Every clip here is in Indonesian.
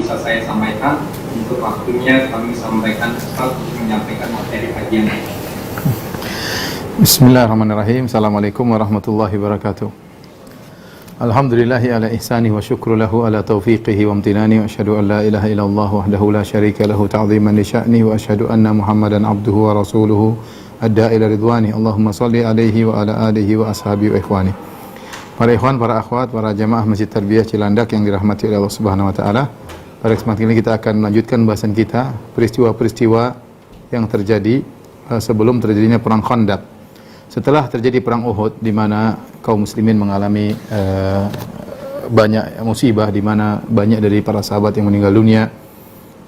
bisa saya sampaikan. Untuk waktunya kami sampaikan Ustaz untuk menyampaikan materi kajian. Bismillahirrahmanirrahim. Assalamualaikum warahmatullahi wabarakatuh. Alhamdulillahi ala ihsani wa syukru lahu ala taufiqihi wa amtinani wa asyhadu an la ilaha illallah wahdahu la syarika lahu ta'ziman li sya'ni wa asyhadu anna Muhammadan abduhu wa rasuluhu adda ila ridwani. Allahumma salli alaihi wa ala alihi wa ashabihi wa ikhwani. Para ikhwan, para akhwat, para jamaah Masjid Tarbiyah Cilandak yang dirahmati oleh Allah Subhanahu wa taala. Pada kesempatan ini kita akan melanjutkan bahasan kita peristiwa-peristiwa yang terjadi sebelum terjadinya perang Khandaq. Setelah terjadi perang Uhud di mana kaum muslimin mengalami banyak musibah, di mana banyak dari para sahabat yang meninggal dunia.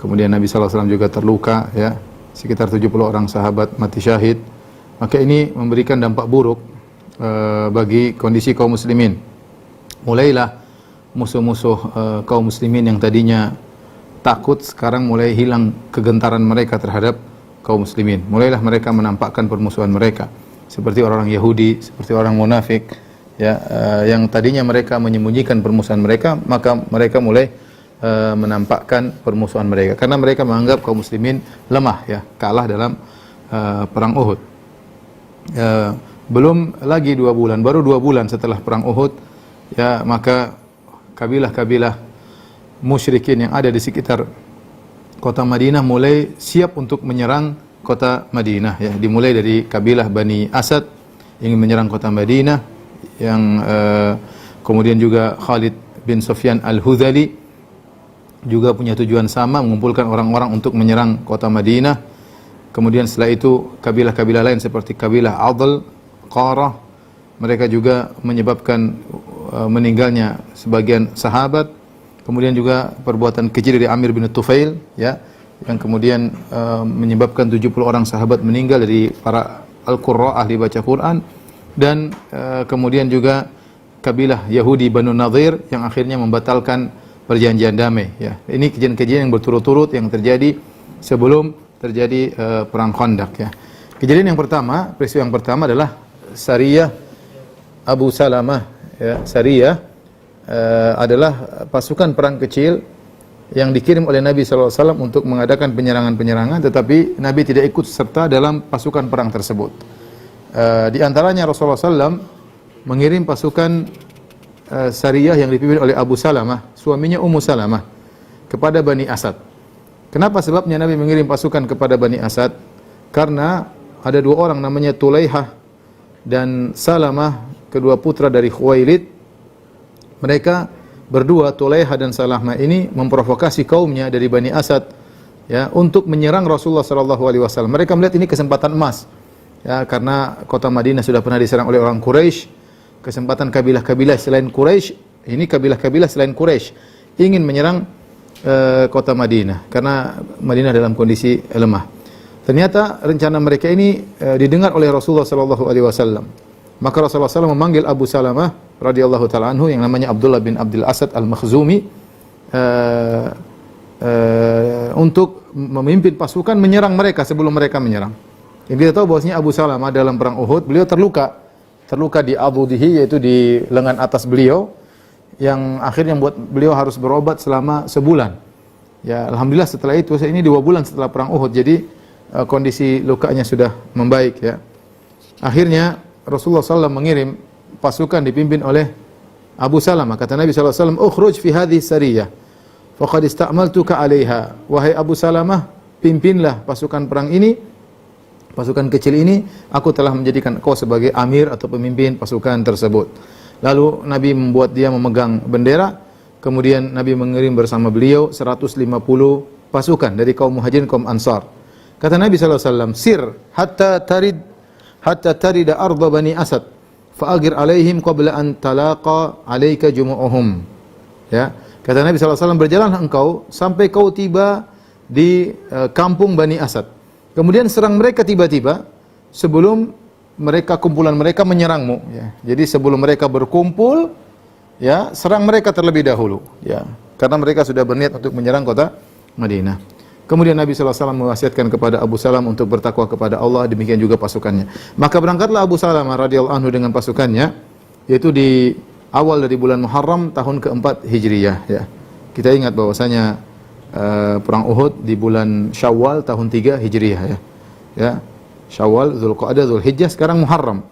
Kemudian Nabi sallallahu alaihi wasallam juga terluka, ya. Sekitar 70 orang sahabat mati syahid. Maka ini memberikan dampak buruk bagi kondisi kaum muslimin. Mulailah musuh-musuh kaum muslimin yang tadinya takut, sekarang mulai hilang kegentaran mereka terhadap kaum muslimin. Mulailah mereka menampakkan permusuhan mereka, seperti orang Yahudi, seperti orang munafik, ya, yang tadinya mereka menyembunyikan permusuhan mereka, maka mereka mulai menampakkan permusuhan mereka karena mereka menganggap kaum muslimin lemah, ya, kalah dalam perang Uhud. Belum lagi 2 bulan, baru 2 bulan setelah perang Uhud, ya, maka kabilah-kabilah musyrikin yang ada di sekitar kota Madinah mulai siap untuk menyerang kota Madinah, ya. Dimulai dari kabilah Bani Asad ingin menyerang kota Madinah, yang kemudian juga Khalid bin Sufyan Al-Hudhali juga punya tujuan sama, mengumpulkan orang-orang untuk menyerang kota Madinah. Kemudian setelah itu kabilah-kabilah lain seperti kabilah Adl, Qarah, mereka juga menyebabkan meninggalnya sebagian sahabat. Kemudian juga perbuatan keji dari Amir bin Tufail, ya, yang kemudian menyebabkan 70 orang sahabat meninggal dari para Al-Qurra, ahli baca Quran. Dan kemudian juga kabilah Yahudi Banu Nadhir yang akhirnya membatalkan perjanjian damai, ya. Ini kejadian-kejadian yang berturut-turut yang terjadi sebelum terjadi perang Khandaq, ya. Kejadian yang pertama, peristiwa yang pertama adalah Sariyah Abu Salamah, ya. Sariyah adalah pasukan perang kecil yang dikirim oleh Nabi sallallahu alaihi wasallam untuk mengadakan penyerangan-penyerangan, tetapi Nabi tidak ikut serta dalam pasukan perang tersebut. Di antaranya Rasulullah SAW mengirim pasukan Sariyah yang dipimpin oleh Abu Salamah, suaminya Ummu Salamah, kepada Bani Asad. Kenapa sebabnya Nabi mengirim pasukan kepada Bani Asad? Karena ada 2 orang namanya Tulaihah dan Salamah, kedua putra dari Khuwailid. Mereka berdua, Tulaihah dan Salamah ini, memprovokasi kaumnya dari Bani Asad, ya, untuk menyerang Rasulullah sallallahu alaihi wasallam. Mereka melihat ini kesempatan emas, ya, karena kota Madinah sudah pernah diserang oleh orang Quraisy. Kesempatan kabilah-kabilah selain Quraisy, ini kabilah-kabilah selain Quraisy ingin menyerang kota Madinah karena Madinah dalam kondisi lemah. Ternyata rencana mereka ini didengar oleh Rasulullah sallallahu alaihi wasallam. Maka Rasulullah SAW memanggil Abu Salamah radhiyallahu taala anhu yang namanya Abdullah bin Abdul Asad Al-Makhzumi untuk memimpin pasukan menyerang mereka sebelum mereka menyerang. Yang kita tahu bahwasanya Abu Salamah dalam perang Uhud beliau terluka di adudihi, yaitu di lengan atas beliau, yang akhirnya membuat beliau harus berobat selama sebulan. Ya, alhamdulillah setelah itu, ini 2 bulan setelah perang Uhud, jadi kondisi lukanya sudah membaik, ya. Akhirnya Rasulullah SAW mengirim pasukan dipimpin oleh Abu Salamah. Kata Nabi SAW, "Ukhruj fi hadhihi sariyah, faqad ista'maltuka 'alaiha." Wahai Abu Salamah, pimpinlah pasukan perang ini, pasukan kecil ini, aku telah menjadikan kau sebagai amir atau pemimpin pasukan tersebut. Lalu Nabi membuat dia memegang bendera. Kemudian Nabi mengirim bersama beliau 150 pasukan dari kaum Muhajirin, kaum Ansar. Kata Nabi SAW, "Sir hatta tarida arda Bani Asad, fa'agir alaihim qabla an talaqa alaika jumu'uhum." Ya, kata Nabi SAW, berjalanlah engkau sampai kau tiba di kampung Bani Asad. Kemudian serang mereka tiba-tiba sebelum kumpulan mereka menyerangmu, ya. Jadi sebelum mereka berkumpul, ya, serang mereka terlebih dahulu, ya. Karena mereka sudah berniat untuk menyerang kota Madinah. Kemudian Nabi SAW mewasiatkan kepada Abu Salamah untuk bertakwa kepada Allah, demikian juga pasukannya. Maka berangkatlah Abu Salamah radhiyallahu anhu dengan pasukannya, yaitu di awal dari bulan Muharram tahun keempat Hijriyah. Ya. Kita ingat bahwasanya perang Uhud di bulan Syawal tahun 3 Hijriah ya. Ya. Syawal, Zulqa'dah, Zulhijjah, sekarang Muharram.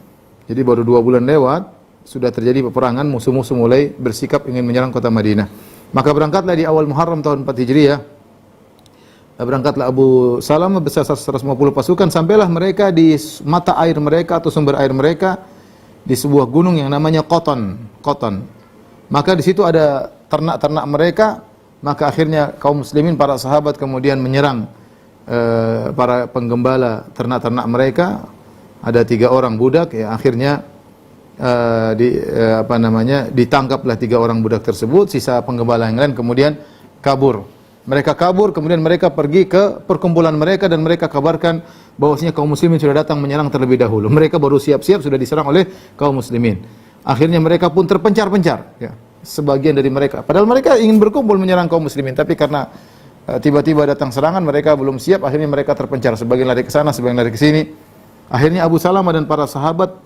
Jadi baru 2 bulan lewat sudah terjadi peperangan, musuh-musuh mulai bersikap ingin menyerang kota Madinah. Maka berangkatlah di awal Muharram tahun 4 Hijriah. Berangkatlah Abu Salamah beserta 150 pasukan, sampailah mereka di mata air mereka atau sumber air mereka di sebuah gunung yang namanya Qoton. Maka di situ ada ternak-ternak mereka, maka akhirnya kaum muslimin, para sahabat kemudian menyerang para penggembala ternak-ternak mereka. Ada 3 orang budak, ya akhirnya ditangkaplah 3 orang budak tersebut. Sisa penggembala yang lain kemudian kabur. Mereka kabur, kemudian mereka pergi ke perkumpulan mereka dan mereka kabarkan bahwasanya kaum muslimin sudah datang menyerang terlebih dahulu. Mereka baru siap-siap sudah diserang oleh kaum muslimin. Akhirnya mereka pun terpencar-pencar, ya. Sebagian dari mereka, padahal mereka ingin berkumpul menyerang kaum muslimin, tapi karena tiba-tiba datang serangan, mereka belum siap, akhirnya mereka terpencar, sebagian lari ke sana, sebagian lari ke sini. Akhirnya Abu Salamah dan para sahabat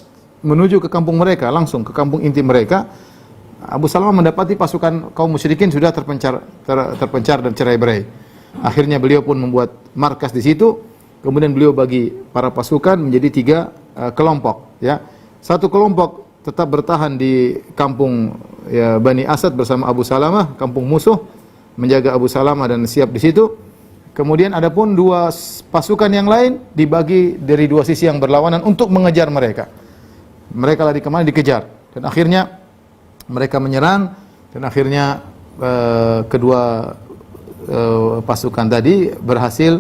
menuju ke kampung mereka, langsung ke kampung inti mereka. Abu Salamah mendapati pasukan kaum musyrikin sudah terpencar dan cerai-berai. Akhirnya beliau pun membuat markas di situ. Kemudian beliau bagi para pasukan menjadi 3 kelompok. Ya, satu kelompok tetap bertahan di kampung ya, Bani Asad bersama Abu Salamah, kampung musuh, menjaga Abu Salamah dan siap di situ. Kemudian adapun 2 pasukan yang lain dibagi dari 2 sisi yang berlawanan untuk mengejar mereka. Mereka lari kemana, dikejar, dan akhirnya mereka menyerang, dan akhirnya kedua pasukan tadi berhasil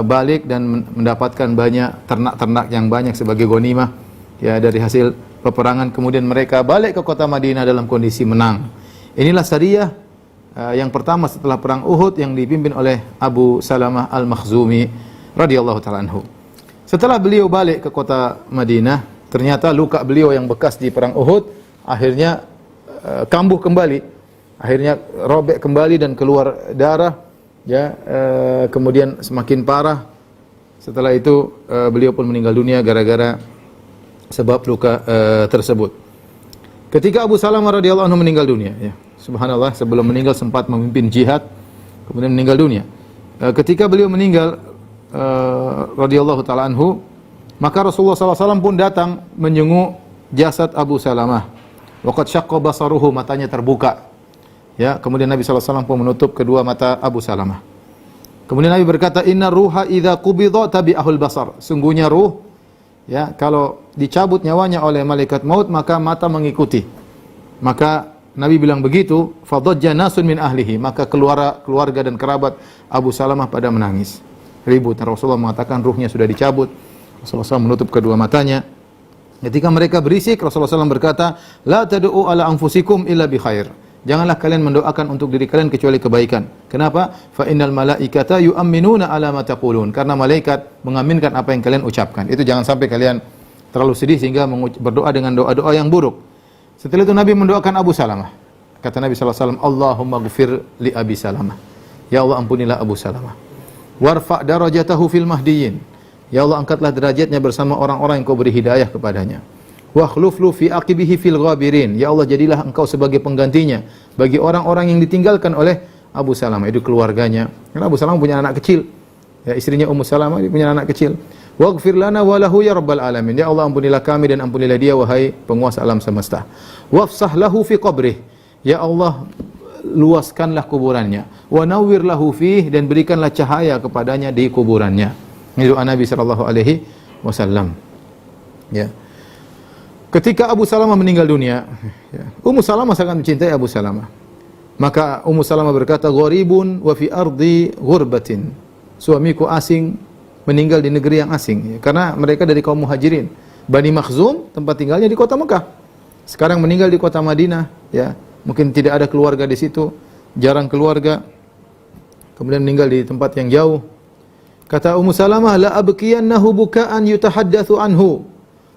balik dan mendapatkan banyak ternak-ternak yang banyak sebagai ghanimah ya dari hasil peperangan. Kemudian mereka balik ke kota Madinah dalam kondisi menang. Inilah Sariyah yang pertama setelah perang Uhud yang dipimpin oleh Abu Salamah Al-Makhzumi radhiyallahu taala anhu. Setelah beliau balik ke kota Madinah, ternyata luka beliau yang bekas di perang Uhud akhirnya kambuh kembali, akhirnya robek kembali dan keluar darah, ya, kemudian semakin parah. Setelah itu beliau pun meninggal dunia gara-gara sebab luka tersebut. Ketika Abu Salamah radhiyallahu anhu meninggal dunia, ya, subhanallah, sebelum meninggal sempat memimpin jihad, kemudian meninggal dunia. Ketika beliau meninggal radhiyallahu taala anhu, maka Rasulullah SAW pun datang menjenguk jasad Abu Salamah. Waqad syaqqa basaruhu, matanya terbuka. Ya, kemudian Nabi SAW pun menutup kedua mata Abu Salamah. Kemudian Nabi berkata, "Inna ruha idza qubidha tabi'ahul basar." Sungguhnya ruh, ya, kalau dicabut nyawanya oleh malaikat maut, maka mata mengikuti. Maka Nabi bilang begitu, fadajja nasun min ahlihi, maka keluarga dan kerabat Abu Salamah pada menangis. Ribut. Dan Rasulullah mengatakan ruhnya sudah dicabut. Rasulullah SAW menutup kedua matanya. Ketika mereka berisik, Rasulullah SAW berkata, "La tad'u ala anfusikum illa bi khair." Janganlah kalian mendoakan untuk diri kalian kecuali kebaikan. Kenapa? Fa innal malaikata yu'minuna ala ma taqulun. Karena malaikat mengaminkan apa yang kalian ucapkan. Itu jangan sampai kalian terlalu sedih sehingga berdoa dengan doa-doa yang buruk. Setelah itu Nabi mendoakan Abu Salamah. Kata Nabi SAW, "Allahumma ghfir li Abi Salamah." Ya Allah, ampunilah Abu Salamah. Warfa' darajatahu fil mahdiyyin. Ya Allah, angkatlah derajatnya bersama orang-orang yang Kau beri hidayah kepadanya. Wa khluflu fi aqibihi fil ghabirin. Ya Allah, jadilah Engkau sebagai penggantinya bagi orang-orang yang ditinggalkan oleh Abu Salamah, itu keluarganya. Karena Abu Salamah punya anak kecil. Ya, istrinya Ummu Salamah dia punya anak kecil. Waghfir lana wa lahu ya rabbal alamin. Ya Allah, ampunilah kami dan ampunilah dia wahai penguasa alam semesta. Wafsah lahu fi qabrih. Ya Allah, luaskanlah kuburannya. Wa nawwir lahu fih, dan berikanlah cahaya kepadanya di kuburannya. Ini doa Nabi sallallahu alaihi wasallam. Ya. Ketika Abu Salamah meninggal dunia, ya, Ummu Salamah sangat mencintai Abu Salamah. Maka Ummu Salamah berkata, "Gharibun wa fi ardi ghurbatin." Suamiku asing, meninggal di negeri yang asing, ya, karena mereka dari kaum Muhajirin. Bani Makhzum tempat tinggalnya di kota Mekah. Sekarang meninggal di kota Madinah, ya. Mungkin tidak ada keluarga di situ, jarang keluarga. Kemudian meninggal di tempat yang jauh. Kata Ummu Salamah, "La abkiyannahu buka'an yutahaddatsu anhu."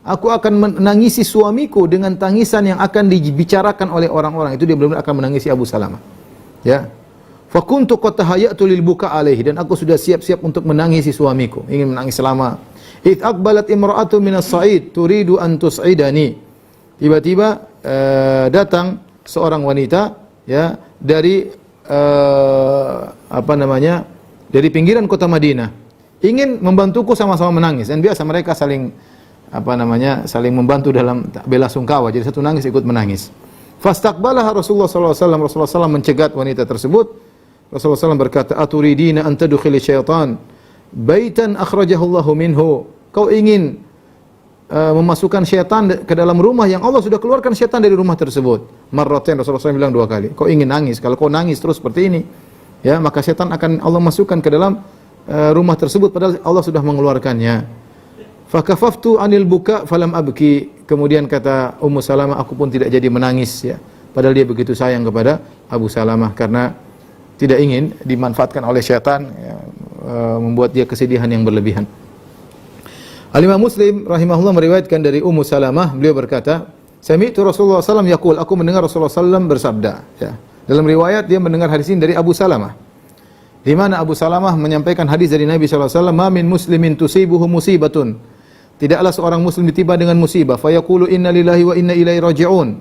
Aku akan menangisi suamiku dengan tangisan yang akan dibicarakan oleh orang-orang. Itu dia benar-benar akan menangisi Abu Salamah. Ya. Fa kuntu qad tahayyatu lil buka alaihi, dan aku sudah siap-siap untuk menangisi suamiku, ingin menangis selama. Id aqbalat imra'atu minas sa'id turidu an tus'idani. Tiba-tiba datang seorang wanita, ya, dari dari pinggiran kota Madinah, ingin membantuku sama-sama menangis. Dan biasa mereka saling membantu dalam bela sungkawa. Jadi satu nangis ikut menangis. Fastaqbalaha Rasulullah sallallahu alaihi wasallam. Rasulullah SAW mencegat wanita tersebut. Rasulullah SAW berkata, "Aturidina an tadkhili syaitan baitan akhrajahu Allahu minhu." Kau ingin memasukkan syaitan ke dalam rumah yang Allah sudah keluarkan syaitan dari rumah tersebut. Marratain, Rasulullah SAW bilang 2 kali. Kau ingin nangis, kalau kau nangis terus seperti ini, ya, maka syaitan akan Allah masukkan ke dalam rumah tersebut padahal Allah sudah mengeluarkannya. Fakafaftu anil buka falam abki. Kemudian kata Ummu Salamah, aku pun tidak jadi menangis, ya. Padahal dia begitu sayang kepada Abu Salamah karena tidak ingin dimanfaatkan oleh syaitan, ya, membuat dia kesedihan yang berlebihan. Al-Imam Muslim rahimahullah meriwayatkan dari Ummu Salamah, beliau berkata, "Sami'tu Rasulullah SAW yaqul," aku mendengar Rasulullah SAW bersabda, ya. Dalam riwayat dia mendengar hadis ini dari Abu Salamah. Di mana Abu Salamah menyampaikan hadis dari Nabi SAW, "Ma min muslimin tusibuhu musibatun." Tidaklah seorang muslim ditiba dengan musibah, fa yaqulu inna lillahi wa inna ilaihi raji'un.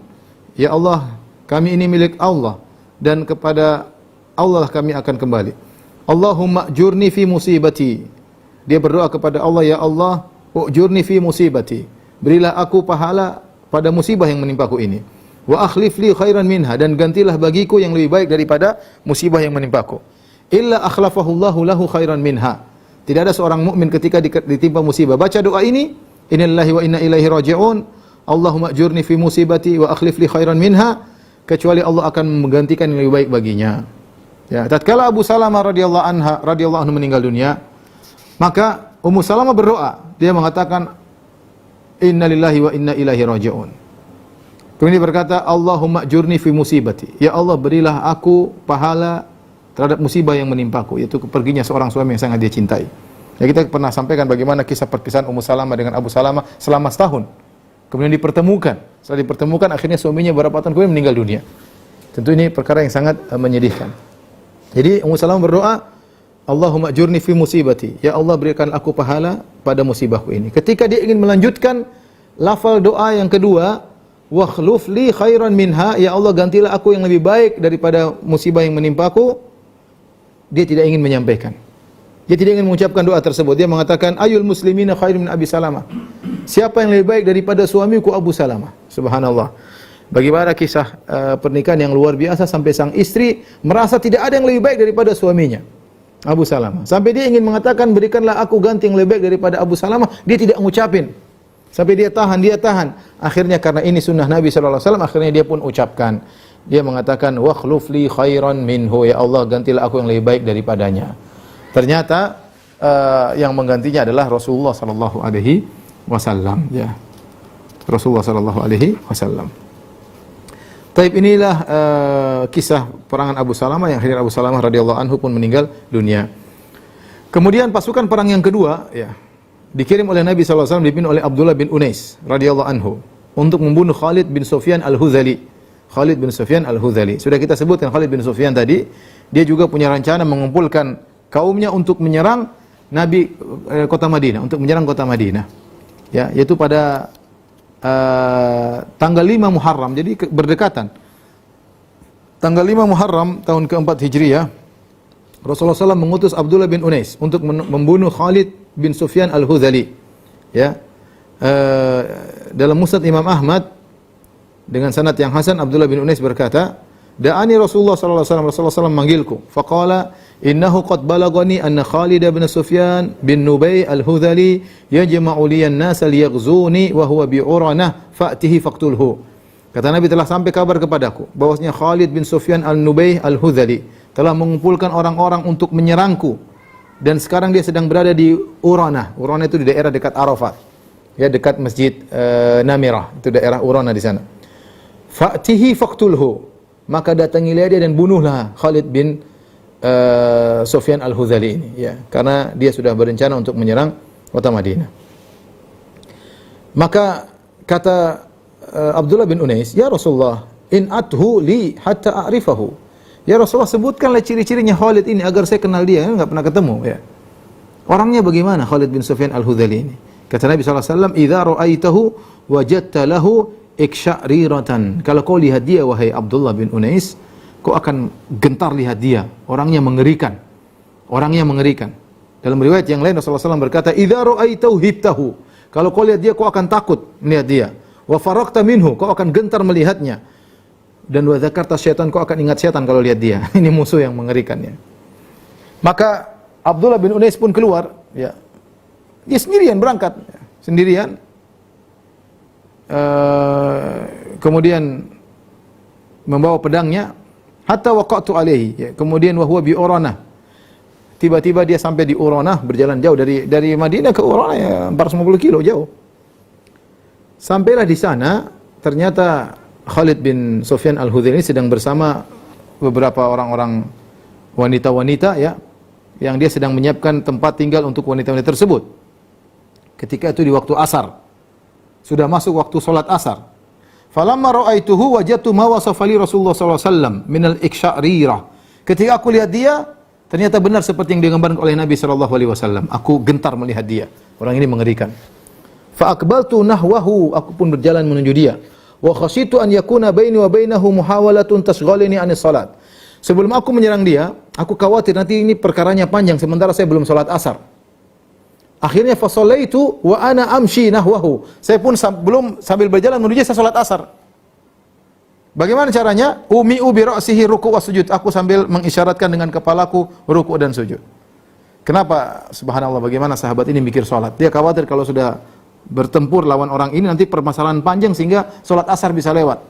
Ya Allah, kami ini milik Allah dan kepada Allah kami akan kembali. Allahumma ajurni fi musibati. Dia berdoa kepada Allah, ya Allah, ujurni fi musibati. Berilah aku pahala pada musibah yang menimpaku ini. Wa akhlif li khairan minha, dan gantilah bagiku yang lebih baik daripada musibah yang menimpaku. Illa akhlafahu Allahu lahu khairan minha. Tidak ada seorang mukmin ketika ditimpa musibah baca doa ini, innallahi wa inna ilaihi raji'un. Allahumma ajurni fi musibati wa akhlif li khairan minha, kecuali Allah akan menggantikan yang lebih baik baginya. Ya, tatkala Abu Salamah radhiyallahu anhu meninggal dunia, maka Ummu Salamah berdoa, dia mengatakan innalillahi wa inna ilaihi raji'un. Kemudian dia berkata, Allahumma ajurni fi musibati. Ya Allah, berilah aku pahala terhadap musibah yang menimpaku, yaitu perginya seorang suami yang sangat dia cintai. Ya, kita pernah sampaikan bagaimana kisah perpisahan Ummu Salamah dengan Abu Salamah selama setahun. Kemudian dipertemukan. Setelah dipertemukan, akhirnya suaminya beberapa tahun kemudian meninggal dunia. Tentu ini perkara yang sangat menyedihkan. Jadi Ummu Salamah berdoa, Allahumma ajurni fi musibati. Ya Allah, berikan aku pahala pada musibahku ini. Ketika dia ingin melanjutkan lafal doa yang kedua, wa khluf li khairan minha, ya Allah, gantilah aku yang lebih baik daripada musibah yang menimpaku. Dia tidak ingin menyampaikan. Dia tidak ingin mengucapkan doa tersebut. Dia mengatakan, ayul muslimina khairun min Abi Salamah. Siapa yang lebih baik daripada suamiku Abu Salamah? Subhanallah. Bagaimana kisah pernikahan yang luar biasa sampai sang istri merasa tidak ada yang lebih baik daripada suaminya Abu Salamah. Sampai dia ingin mengatakan, berikanlah aku ganti yang lebih baik daripada Abu Salamah. Dia tidak mengucapin. Sampai dia tahan. Akhirnya karena ini sunnah Nabi SAW, akhirnya dia pun ucapkan. Dia mengatakan, wa khluf li khairan minhu. Ya Allah, gantilah aku yang lebih baik daripadanya. Ternyata yang menggantinya adalah Rasulullah SAW. Ya. Rasulullah SAW. Taib, inilah kisah perangan Abu Salamah yang akhirnya Abu Salamah radhiyallahu anhu pun meninggal dunia. Kemudian pasukan perang yang kedua, ya, dikirim oleh Nabi SAW, dipimpin oleh Abdullah bin Unais radhiyallahu anhu untuk membunuh Khalid bin Sufyan al-Hudhali. Khalid bin Sufyan al-Hudhali. Sudah kita sebutkan Khalid bin Sufyan tadi, dia juga punya rencana mengumpulkan kaumnya untuk menyerang Nabi kota Madinah, untuk menyerang kota Madinah. Ya, yaitu pada tanggal 5 Muharram, jadi berdekatan. Tanggal 5 Muharram tahun keempat Hijriyah, Rasulullah SAW mengutus Abdullah bin Unais untuk membunuh Khalid bin Sufyan al-Hudhali. Ya, dalam Musnad Imam Ahmad dengan sanad yang hasan, Abdullah bin Unais berkata, da'ani Rasulullah SAW, Rasulullah SAW memanggilku. Faqala, innahu qad balagani anna Khalid bin Sufyan bin Nubay al-Hudhali yajma'u liyan nasa liyaghzuni wa huwa bi'uranah fa'tihi faqtulhu. Kata Nabi, telah sampai kabar kepadaku bahwasanya Khalid bin Sufyan al-Nubay al-Hudhali telah mengumpulkan orang-orang untuk menyerangku, dan sekarang dia sedang berada di Uranah. Uranah itu di daerah dekat Arafat, ya, dekat Masjid Namirah, itu daerah Uranah di sana. Fa'tihi faqtulhu, maka datangilah dia dan bunuhlah Khalid bin Sufyan al-Hudhali ini, ya, karena dia sudah berencana untuk menyerang kota Madinah. Maka kata Abdullah bin Unais, ya Rasulullah, in athu li hatta a'rifahu. Ya Rasulullah, sebutkanlah ciri-cirinya Khalid ini agar saya kenal dia, enggak pernah ketemu, ya. Orangnya bagaimana Khalid bin Sufyan al-Hudhali ini? Kata Nabi SAW, idza ra'aitahu wajadta lahu iksya'riratan. Kalau kau lihat dia, wahai Abdullah bin Unais, kau akan gentar lihat dia, orangnya mengerikan. Orangnya mengerikan. Dalam riwayat yang lain Rasulullah SAW berkata, "Idza ra'aitahu hibtahu." Kalau kau lihat dia, kau akan takut melihat dia. Wa faraqta minhu, kau akan gentar melihatnya. Dan wa dzakarta syaitan, kau akan ingat syaitan kalau lihat dia. Ini musuh yang mengerikan ya. Maka Abdullah bin Unais pun keluar, ya. Dia sendirian berangkat, ya. Sendirian. Kemudian membawa pedangnya, hatta waqa'tu alaihi, ya. Kemudian wa huwa bi Uranah. Tiba-tiba dia sampai di Uranah, berjalan jauh dari Madinah ke Uranah ya 450 kilo jauh. Sampailah di sana, ternyata Khalid bin Sufyan Al-Hudzaili sedang bersama beberapa orang-orang wanita-wanita ya, yang dia sedang menyiapkan tempat tinggal untuk wanita-wanita tersebut. Ketika itu di waktu asar. Sudah masuk waktu salat asar. Falamma ra'aituhu wajadtu ma wasafa li Rasulullah sallallahu alaihi wasallam min al-iksya'rirah. Ketika aku lihat dia, ternyata benar seperti yang digambarkan oleh Nabi sallallahu alaihi wasallam. Aku gentar melihat dia. Orang ini mengerikan. Fa aqbaltu nahwahu, aku pun berjalan menuju dia. Wa khashitu an yakuna baini wa bainahu muhawalatun tashghalini anis salat. Sebelum aku menyerang dia, aku khawatir nanti ini perkaranya panjang sementara saya belum salat asar. Akhirnya fa shallaitu wa ana amshi nahwahu. Saya pun belum sambil berjalan menuju saya salat asar. Bagaimana caranya? Umi'u bi ra'sihi ruku' wa sujud. Aku sambil mengisyaratkan dengan kepalaku ruku' dan sujud. Kenapa? Subhanallah, bagaimana sahabat ini mikir salat. Dia khawatir kalau sudah bertempur lawan orang ini nanti permasalahan panjang sehingga salat asar bisa lewat.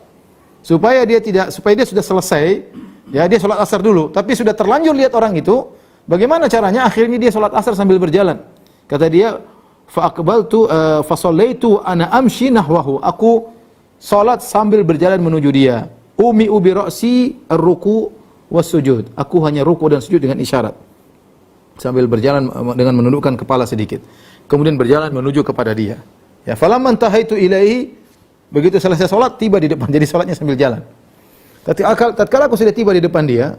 Supaya dia sudah selesai, ya dia salat asar dulu, tapi sudah terlanjur lihat orang itu, bagaimana caranya? Akhirnya dia salat asar sambil berjalan. Kata dia, fa aqbaltu fa shallaitu ana amshi nahwahu. Aku salat sambil berjalan menuju dia. Umi bi ra'si ar-ruku' was sujud. Aku hanya ruku' dan sujud dengan isyarat. Sambil berjalan dengan menundukkan kepala sedikit. Kemudian berjalan menuju kepada dia. Ya, falamma intahaitu ilaihi, begitu selesai salat tiba di depan. Jadi salatnya sambil jalan. Tatkala aku sudah tiba di depan dia,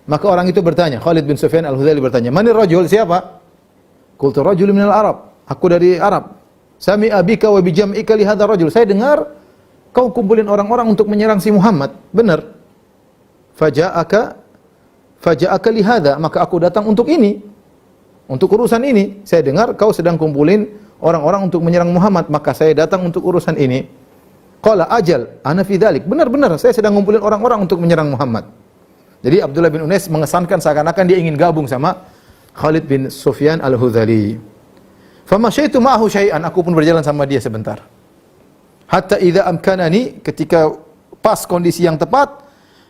maka orang itu bertanya, Khalid bin Sufyan Al-Hudzaili bertanya, "Manir rajul?" Siapa? Qultu rajulun minal Arab. Aku dari Arab. Sami abika wa bi jam'ika li hadzal rajul. Saya dengar kau kumpulin orang-orang untuk menyerang si Muhammad. Benar. Faja'aka li hadza, maka aku datang untuk ini. Untuk urusan ini, saya dengar kau sedang kumpulin orang-orang untuk menyerang Muhammad, maka saya datang untuk urusan ini. Qala ajal, ana fi dzalik. Benar-benar saya sedang kumpulin orang-orang untuk menyerang Muhammad. Jadi Abdullah bin Unais mengesankan seakan-akan dia ingin gabung sama Khalid bin Sufyan Al-Hudzaili. Famasyaitu ma'ahu syai'an, aku pun berjalan sama dia sebentar. Hatta idza amkanani, ketika pas kondisi yang tepat,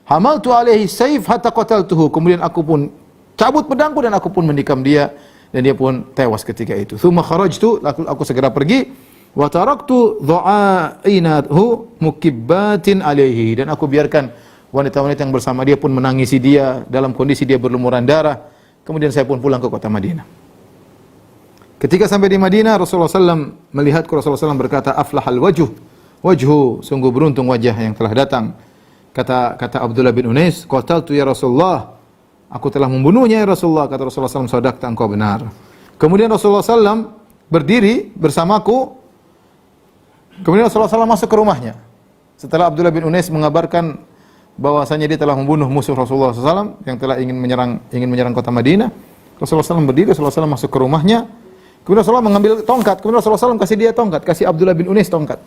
hamaltu alaihi sayf hatta qataltuhu. Kemudian aku pun cabut pedangku dan aku pun menikam dia dan dia pun tewas ketika itu. Tsumma kharajtu, aku segera pergi, wa taraktu dha'ainahu mukibbatin alaihi, dan aku biarkan wanita-wanita yang bersama dia pun menangisi dia dalam kondisi dia berlumuran darah. Kemudian saya pun pulang ke kota Madinah. Ketika sampai di Madinah, Rasulullah SAW melihatku, Rasulullah SAW berkata, aflahal wajhu, sungguh beruntung wajah yang telah datang. Kata Abdullah bin Unais, qataltu ya Rasulullah, aku telah membunuhnya ya Rasulullah. Kata Rasulullah SAW, sadaqta, engkau benar. Kemudian Rasulullah SAW berdiri bersamaku. Kemudian Rasulullah SAW masuk ke rumahnya. Setelah Abdullah bin Unais mengabarkan bahwasanya dia telah membunuh musuh Rasulullah SAW yang telah ingin menyerang kota Madinah, Rasulullah SAW berdiri, Rasulullah SAW masuk ke rumahnya. Kemudian Rasulullah mengambil tongkat. Kemudian Rasulullah SAW kasih dia tongkat, kasih Abdullah bin Unais tongkat.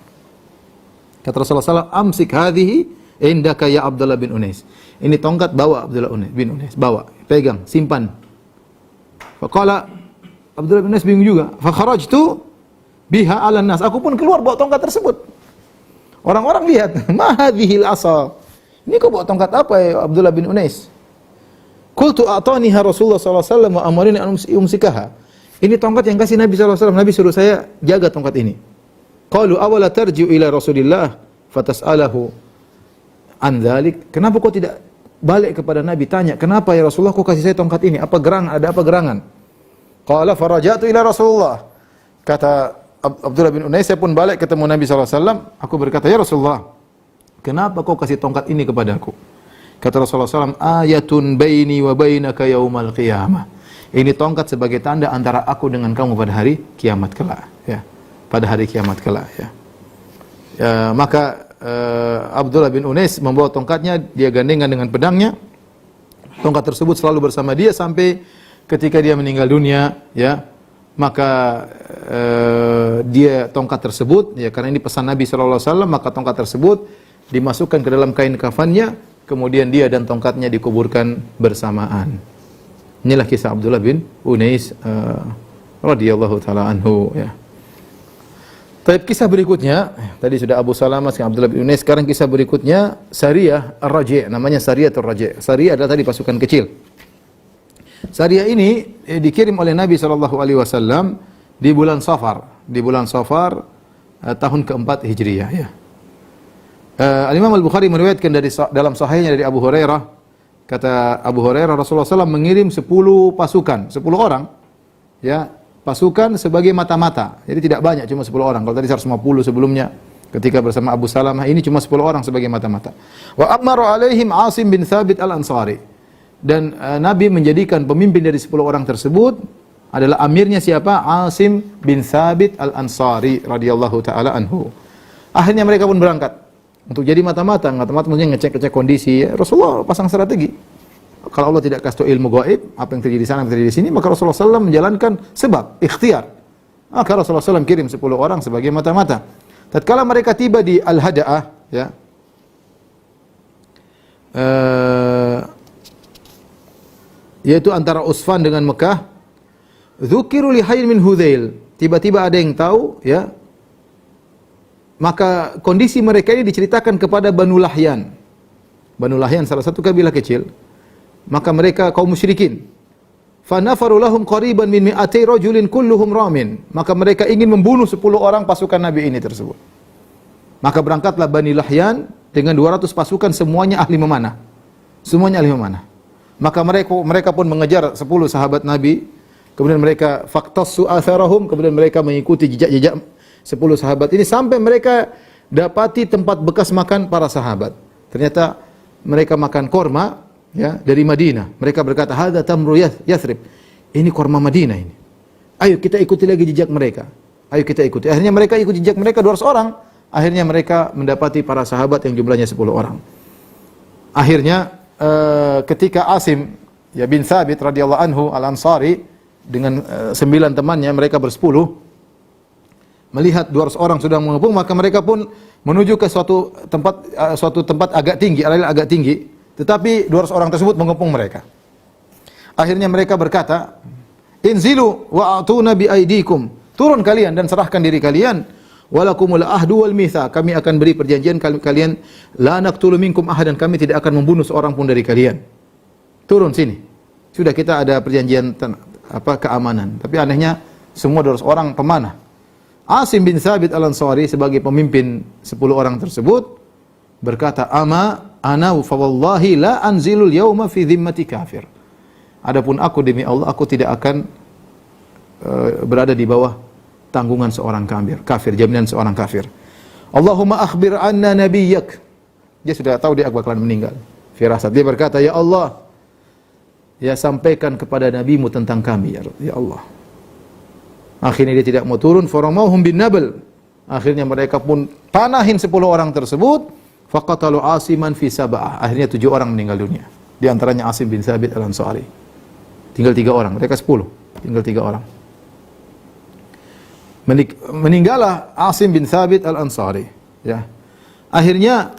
Kata Rasulullah SAW, amsik hadhihi indaka ya Abdullah bin Unais. Ini tongkat, bawa Abdullah bin Unais, bawa, pegang, simpan. Faqala Abdullah bin Unais bingung juga. Fa kharajtu biha 'alan nas. Aku pun keluar bawa tongkat tersebut. Orang-orang lihat, ma hadhil asa. Ini kau bawa tongkat apa ya Abdullah bin Unais? Qultu a'taniha Rasulullah sallallahu alaihi wasallam wa amarini an umsikaha. Ini tongkat yang kasih Nabi sallallahu alaihi wasallam. Nabi suruh saya jaga tongkat ini. Qalu awala tarji'u ila Rasulillah fatas'alahu an dzalik. Kenapa kau tidak balik kepada Nabi tanya, kenapa ya Rasulullah kau kasih saya tongkat ini? Apa gerangan? Ada apa gerangan? Qala faraja'tu ila Rasulullah. Kata Abdullah bin Unais, saya pun balik ketemu Nabi sallallahu alaihi wasallam. Aku berkata, ya Rasulullah, kenapa kau kasih tongkat ini kepadaku? Kata Rasulullah SAW, ayatun baini wa bainaka yaumal qiyamah. Ini tongkat sebagai tanda antara aku dengan kamu pada hari kiamat kelak. Ya, pada hari kiamat kelak. Ya. Maka Abdullah bin Unais membawa tongkatnya, dia gandengan dengan pedangnya. Tongkat tersebut selalu bersama dia sampai ketika dia meninggal dunia, ya. Maka dia tongkat tersebut, ya, karena ini pesan Nabi sallallahu alaihi wasallam, maka tongkat tersebut dimasukkan ke dalam kain kafannya, kemudian dia dan tongkatnya dikuburkan bersamaan. Inilah kisah Abdullah bin Unais radhiyallahu taala anhu, ya. Tapi kisah berikutnya, tadi sudah Abu Salamah, sekarang Abdullah bin Unais, sekarang kisah berikutnya Sariyah Ar-Raji', namanya Sariyatul Raji'. Sariyah adalah tadi pasukan kecil. Sariyah ini dikirim oleh Nabi SAW di bulan Safar, tahun keempat Hijriyah, ya. Al-Imam Al-Bukhari meriwayatkan dalam sahihnya dari Abu Hurairah, kata Abu Hurairah, Rasulullah SAW mengirim 10 pasukan, 10 orang, ya, pasukan sebagai mata-mata. Jadi tidak banyak, cuma 10 orang. Kalau tadi 150 sebelumnya ketika bersama Abu Salamah, ini cuma 10 orang sebagai mata-mata. Wa amara alaihim Asim bin Thabit al-Ansari. Dan Nabi menjadikan pemimpin dari 10 orang tersebut adalah amirnya siapa? Asim bin Thabit al-Ansari radhiyallahu taala anhu. Akhirnya mereka pun berangkat untuk jadi mata-mata. Mata-mata maksudnya ngecek-ngecek kondisi. Rasulullah pasang strategi. Kalau Allah tidak kasih tahu ilmu gaib, apa yang terjadi di sana, apa yang terjadi di sini, maka Rasulullah SAW menjalankan sebab, ikhtiar. Maka Rasulullah SAW kirim 10 orang sebagai mata-mata. Tatkala mereka tiba di Al-Hada'ah, ya, yaitu antara Usfan dengan Mekah, dzukiru li hayyin min Hudzail. Tiba-tiba ada yang tahu, ya, maka kondisi mereka ini diceritakan kepada Banu Lahyan. Banu Lahyan salah satu kabilah kecil. Maka mereka kaum musyrikin. Fa nafaru lahum qariban min mi'ati rajulin kulluhum ramin. Maka mereka ingin membunuh 10 orang pasukan Nabi ini tersebut. Maka berangkatlah Bani Lahyan dengan 200 pasukan, semuanya ahli memanah. Semuanya ahli memanah. Maka mereka pun mengejar 10 sahabat Nabi. Kemudian mereka faqtassu atharahum, kemudian mereka mengikuti jejak-jejak 10 sahabat ini sampai mereka dapati tempat bekas makan para sahabat. Ternyata mereka makan korma, ya, dari Madinah. Mereka berkata, hadza tamru Yathrib. Ini korma Madinah ini. Ayo kita ikuti lagi jejak mereka. Ayo kita ikuti. Akhirnya mereka ikut jejak mereka 200 orang. Akhirnya mereka mendapati para sahabat yang jumlahnya 10 orang. Akhirnya ketika Asim, ya, bin Thabit radhiyallahu anhu al-Ansari dengan 9 temannya, mereka bersepuluh, melihat 200 orang sudah mengepung, maka mereka pun menuju ke suatu tempat agak tinggi, area agak tinggi. Tetapi 200 orang tersebut mengepung mereka. Akhirnya mereka berkata, inzilu wa atuna bi aidikum. Turun kalian dan serahkan diri kalian. Walakumul ahdu wal mitha. Kami akan beri perjanjian kalian, la naqtulu minkum ahadan, kami tidak akan membunuh seorang pun dari kalian. Turun sini. Sudah kita ada perjanjian keamanan. Tapi anehnya semua 200 orang pemanah. Asim bin Thabit al-Ansari sebagai pemimpin 10 orang tersebut berkata, ana fa wallahi la anzilul yauma fi dhimmati kafir. Adapun aku, demi Allah, aku tidak akan berada di bawah tanggungan seorang kafir, jaminan seorang kafir. Allahumma akhbir anna nabiyyak. Dia sudah tahu dia bakalan meninggal. Firasat. Dia berkata, ya Allah, ya, sampaikan kepada nabimu tentang kami, ya Allah. Akhirnya dia tidak mau turun, faramauhum bin nabl. Akhirnya mereka pun panahin 10 orang tersebut. Faqatalu Asiman fi sab'ah. Akhirnya 7 orang meninggal dunia. Di antaranya Asim bin Thabit al-Ansari. Tinggal 3 orang, mereka 10. Tinggal 3 orang. Meninggallah Asim bin Thabit al-Ansari, ya. Akhirnya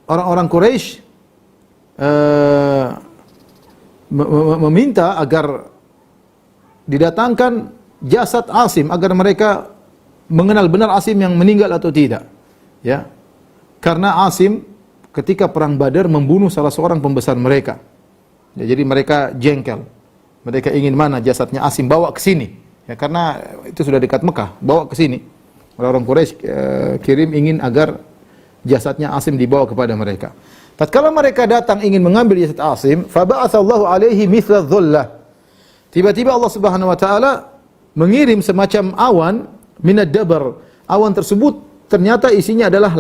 orang-orang Quraisy meminta agar didatangkan jasad Asim agar mereka mengenal benar Asim yang meninggal atau tidak, ya. Karena Asim ketika perang Badar membunuh salah seorang pembesar mereka. Ya, jadi mereka jengkel. Mereka ingin mana jasadnya Asim, bawa ke sini. Ya, karena itu sudah dekat Mekah, bawa ke sini. Orang-orang Quraisy kirim ingin agar jasadnya Asim dibawa kepada mereka. Tatkala mereka datang ingin mengambil jasad Asim, fa ba'atsallahu alaihi mithla dhullah. Tiba-tiba Allah Subhanahu wa taala mengirim semacam awan minad dabar. Awan tersebut ternyata isinya adalah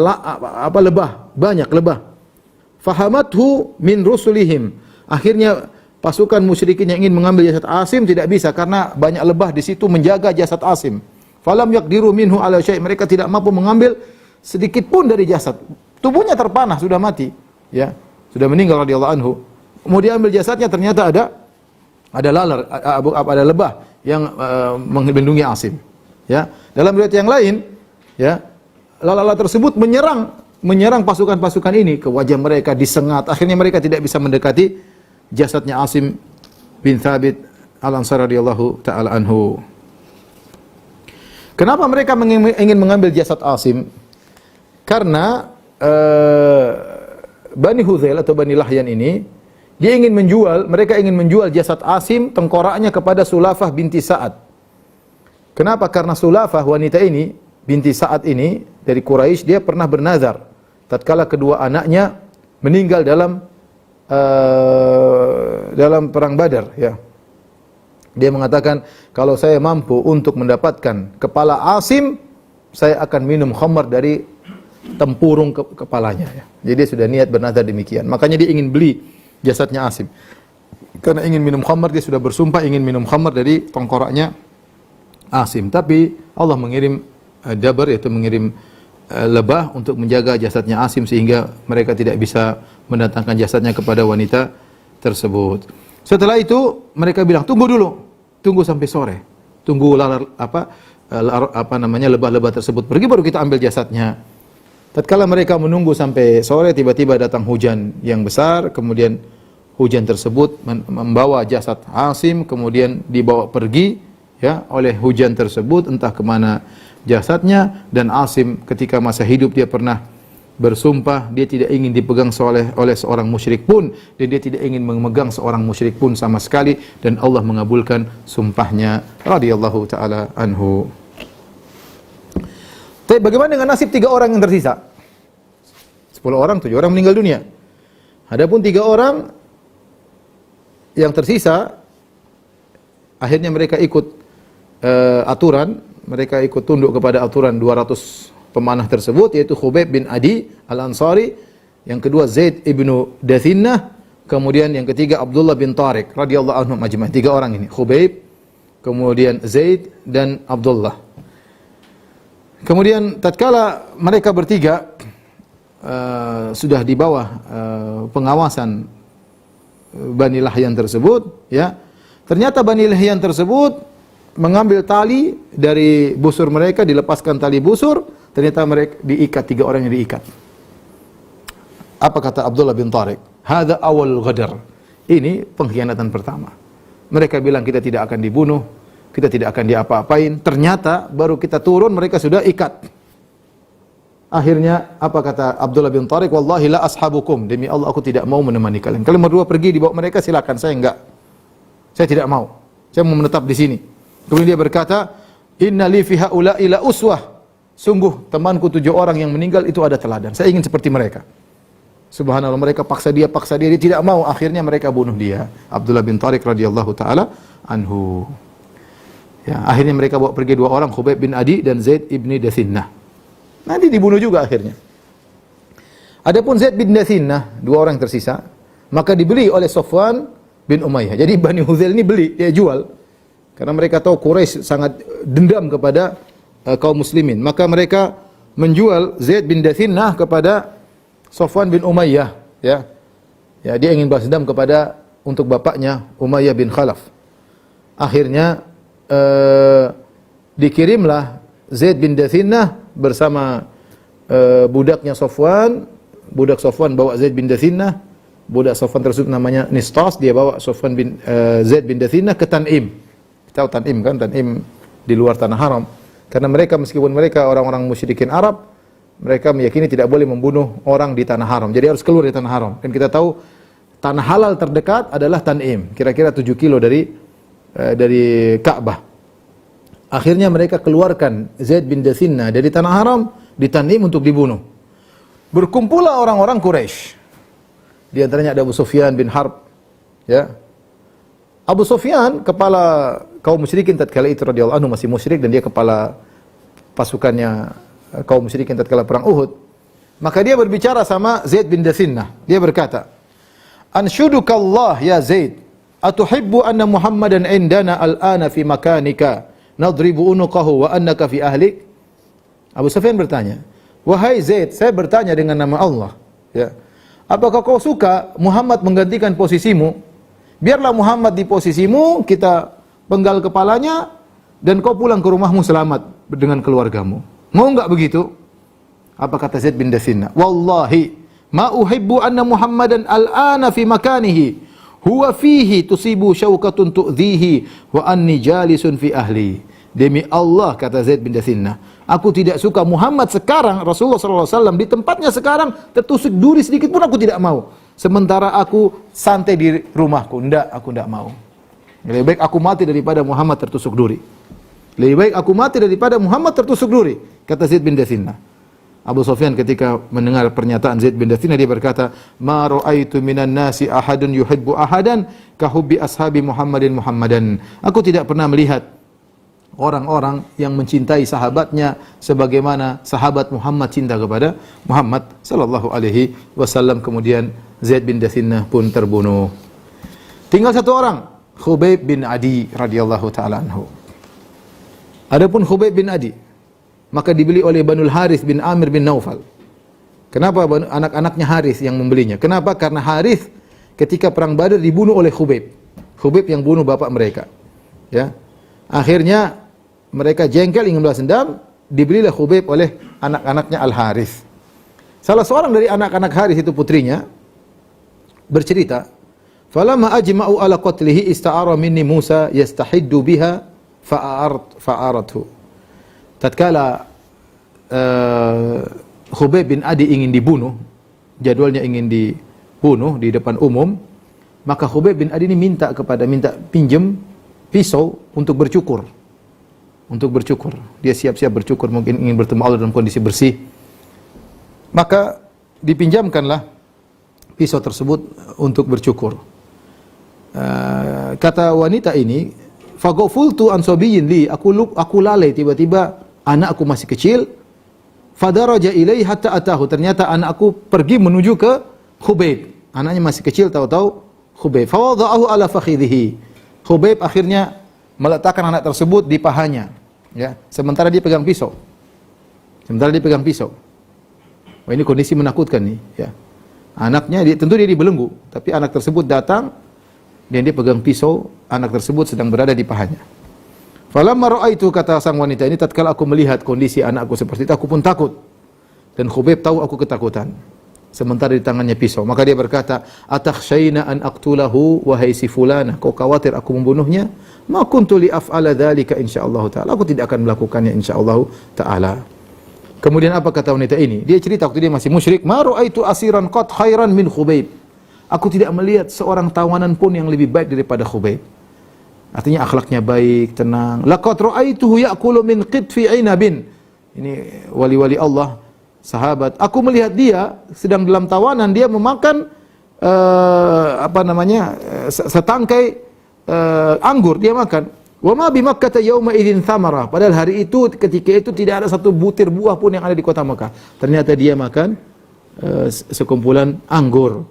lebah, banyak lebah. Fahamathu min rusulihim. Akhirnya pasukan musyrikin yang ingin mengambil jasad Asim tidak bisa karena banyak lebah di situ menjaga jasad Asim. Falam yaqdiru minhu ala syai'. Mereka tidak mampu mengambil sedikit pun dari jasad. tubuhnya terpanah, sudah mati, ya, sudah meninggal radhiyallahu anhu. Kemudian ambil jasadnya, ternyata ada laler, ada lebah yang melindungi Asim. Ya, dalam riwayat yang lain, ya, lalat tersebut menyerang pasukan-pasukan ini ke wajah mereka, disengat. Akhirnya mereka tidak bisa mendekati jasadnya Asim bin Thabit Al-Ansari radhiyallahu taala anhu. Kenapa mereka ingin mengambil jasad Asim? Karena Bani Hudzail atau Bani Lahyan ini mereka ingin menjual jasad Asim, tengkoraknya kepada Sulafah binti Sa'ad. Kenapa? Karena Sulafah, wanita ini, binti Sa'ad ini dari Quraisy, dia pernah bernazar tatkala kedua anaknya meninggal dalam perang Badar, ya. Dia mengatakan, kalau saya mampu untuk mendapatkan kepala Asim, saya akan minum khamar dari tempurung kepalanya, ya. Jadi dia sudah niat bernazar demikian. Makanya dia ingin beli jasadnya Asim. Karena ingin minum khamar, dia sudah bersumpah ingin minum khamar dari tengkoraknya Asim. Tapi Allah mengirim dabar, yaitu mengirim lebah untuk menjaga jasadnya Asim sehingga mereka tidak bisa mendatangkan jasadnya kepada wanita tersebut. Setelah itu mereka bilang, tunggu dulu, tunggu sampai sore, tunggu lebah-lebah tersebut pergi baru kita ambil jasadnya. Tatkala mereka menunggu sampai sore, tiba-tiba datang hujan yang besar, kemudian hujan tersebut membawa jasad Asim, kemudian dibawa pergi, ya, oleh hujan tersebut entah kemana jasadnya. Dan Asim ketika masa hidup dia pernah bersumpah dia tidak ingin dipegang oleh seorang musyrik pun, dan dia tidak ingin memegang seorang musyrik pun sama sekali, dan Allah mengabulkan sumpahnya radhiyallahu taala anhu. Tapi bagaimana dengan nasib 3 orang yang tersisa? 10 orang, 7 orang meninggal dunia. Adapun 3 orang yang tersisa, akhirnya mereka ikut aturan, mereka ikut tunduk kepada aturan 200 pemanah tersebut, yaitu Khubayb bin Adi Al-Ansari, yang kedua Zaid ibnu Dathinnah, kemudian yang ketiga Abdullah bin Tariq radhiyallahu anhum ajma'in. 3 orang ini, Khubayb, kemudian Zaid dan Abdullah. Kemudian tatkala mereka bertiga sudah di bawah pengawasan Bani Lahyan tersebut, ya, ternyata Bani Lahyan tersebut mengambil tali dari busur mereka, dilepaskan tali busur, ternyata mereka diikat, 3 orang yang diikat. Apa kata Abdullah bin Tariq? Hadza awal ghadar. Ini pengkhianatan pertama. Mereka bilang kita tidak akan dibunuh, kita tidak akan diapa-apain. Ternyata baru kita turun mereka sudah ikat. Akhirnya apa kata Abdullah bin Tariq? Wallahi la ashabukum. Demi Allah aku tidak mau menemani kalian. Kalian berdua pergi dibawa mereka, silakan, saya enggak. Saya tidak mau. Saya mau menetap di sini. Kemudian dia berkata, inna li fi haula'i la uswah. Sungguh temanku 7 orang yang meninggal itu ada teladan. Saya ingin seperti mereka. Subhanallah, mereka paksa dia, dia tidak mau. Akhirnya mereka bunuh dia. Abdullah bin Tariq radhiyallahu taala anhu. Ya, akhirnya mereka bawa pergi 2 orang, Khubayb bin Adi dan Zaid ibni Dathinnah. Nanti dibunuh juga akhirnya. Adapun Zaid bin Dathinnah, 2 orang yang tersisa, maka dibeli oleh Safwan bin Umayyah. Jadi Bani Hudzail ini beli, dia jual. Karena mereka tahu Quraisy sangat dendam kepada kaum muslimin. Maka mereka menjual Zaid bin Dathinnah kepada Safwan bin Umayyah, ya. Ya, dia ingin balas dendam untuk bapaknya Umayyah bin Khalaf. Akhirnya dikirimlah Zaid bin Dathinnah bersama budaknya Safwan. Budak Safwan bawa Zaid bin Dathinnah. Budak Safwan tersebut namanya Nistas, dia bawa Zaid bin Dathinnah ke Tan'im. Tahu Tan'im kan? Tan'im di luar tanah haram. Karena mereka, meskipun mereka orang-orang musyrikin Arab, mereka meyakini tidak boleh membunuh orang di tanah haram. Jadi harus keluar dari tanah haram. Dan kita tahu tanah halal terdekat adalah Tan'im, kira-kira 7 kilo dari Ka'bah. Akhirnya mereka keluarkan Zaid bin Dathinnah dari tanah haram di Tan'im untuk dibunuh. Berkumpullah orang-orang Quraisy. Di antaranya ada Abu Sufyan bin Harb, ya. Abu Sufyan kepala kaum musyrikin tatkala itu radhiyallahu anhu, masih musyrik, dan dia kepala pasukannya kaum musyrikin tatkala perang Uhud. Maka dia berbicara sama Zaid bin Dathinnah. Dia berkata, "Anshudukallah ya Zaid, atuhibbu anna Muhammadan indana al-ana fi makanika nadribu unuqahu wa annaka fi ahlik?" Abu Sufyan bertanya, Wahai Zaid, saya bertanya dengan nama Allah, ya. Apakah kau suka Muhammad menggantikan posisimu? Biarlah Muhammad di posisimu, kita penggal kepalanya, dan kau pulang ke rumahmu selamat dengan keluargamu. Mau enggak begitu? Apa kata Zaid bin Dathina? Wallahi, ma uhibbu anna Muhammadan al-ana fi makanihi, huwa fihi tusibu syauqatun tu'dhihi, wa anni jalisun fi ahli. Demi Allah, kata Zaid bin Dathina, aku tidak suka Muhammad sekarang, Rasulullah SAW, di tempatnya sekarang, tertusuk duri sedikit pun aku tidak mau. Sementara aku santai di rumahku. Aku tidak mau. Lebih baik aku mati daripada Muhammad tertusuk duri. Lebih baik aku mati daripada Muhammad tertusuk duri, kata Zaid bin Dathina. Abu Sufyan ketika mendengar pernyataan Zaid bin Dathina, dia berkata, ma ra'aitu minan nasi ahadun yuhibbu ahadan ka hubbi ashabi Muhammadan. Aku tidak pernah melihat orang-orang yang mencintai sahabatnya sebagaimana sahabat Muhammad cinta kepada Muhammad sallallahu alaihi wasallam. Kemudian Zaid bin Dathina pun terbunuh. Tinggal satu orang, Khubayb bin Adi radhiyallahu taala anhu. Adapun Khubayb bin Adi, maka dibeli oleh Banul Harith bin Amir bin Naufal. Kenapa anak-anaknya Harith yang membelinya? Kenapa? Karena Harith ketika perang Badar dibunuh oleh Khubayb. Khubayb yang bunuh bapak mereka. Ya. Akhirnya mereka jengkel ingin balas dendam, dibelilah Khubayb oleh anak-anaknya Al-Harith. Salah seorang dari anak-anak Harith itu putrinya bercerita, "Falamma ajma'u ala qatlihi ista'ara minni Musa yastahiddu biha fa'arathu." Tatkala Khubayb bin Adi ingin dibunuh, jadwalnya ingin dibunuh di depan umum, maka Khubayb bin Adi ini minta pinjam pisau untuk bercukur. Dia siap-siap bercukur, mungkin ingin bertemu Allah dalam kondisi bersih. Maka dipinjamkanlah pisau tersebut untuk bercukur. Kata wanita ini, faghafultu an sabiyyin li, aku lalai, tiba-tiba anakku masih kecil. Fadaraja ilaihi hatta atahu, ternyata anakku pergi menuju ke Khubayb. Anaknya masih kecil, tahu-tahu Khubayb. Fawada'ahu ala fakhidhihi. Khubayb akhirnya meletakkan anak tersebut di pahanya, ya. Sementara dia pegang pisau. Wah, ini kondisi menakutkan nih, ya. Anaknya tentu dia dibelenggu, tapi anak tersebut datang dan dia pegang pisau, anak tersebut sedang berada di pahanya. Falamma ra'aitu, kata sang wanita ini, tatkala aku melihat kondisi anakku seperti itu, aku pun takut. Dan Khubayb tahu aku ketakutan. Sementara di tangannya pisau, maka dia berkata, atakhshayna an aqtulahu wahai si fulana, kau khawatir aku membunuhnya? Ma kuntu li af'ala dzalika insyaallah taala, aku tidak akan melakukannya insyaallah taala. Kemudian apa kata wanita ini? Dia cerita waktu dia masih musyrik, ma ra'aitu asiran qad khairan min Khubayb. Aku tidak melihat seorang tawanan pun yang lebih baik daripada Khubayb. Artinya akhlaknya baik, tenang. Laqad ra'aituhu ya'kulu min qitfi 'inabin. Ini wali-wali Allah, sahabat. Aku melihat dia sedang dalam tawanan, dia memakan setangkai anggur dia makan. Wa ma bi Makkah yauma idzin thamara. Padahal hari itu, ketika itu tidak ada satu butir buah pun yang ada di kota Makkah. Ternyata dia makan sekumpulan anggur.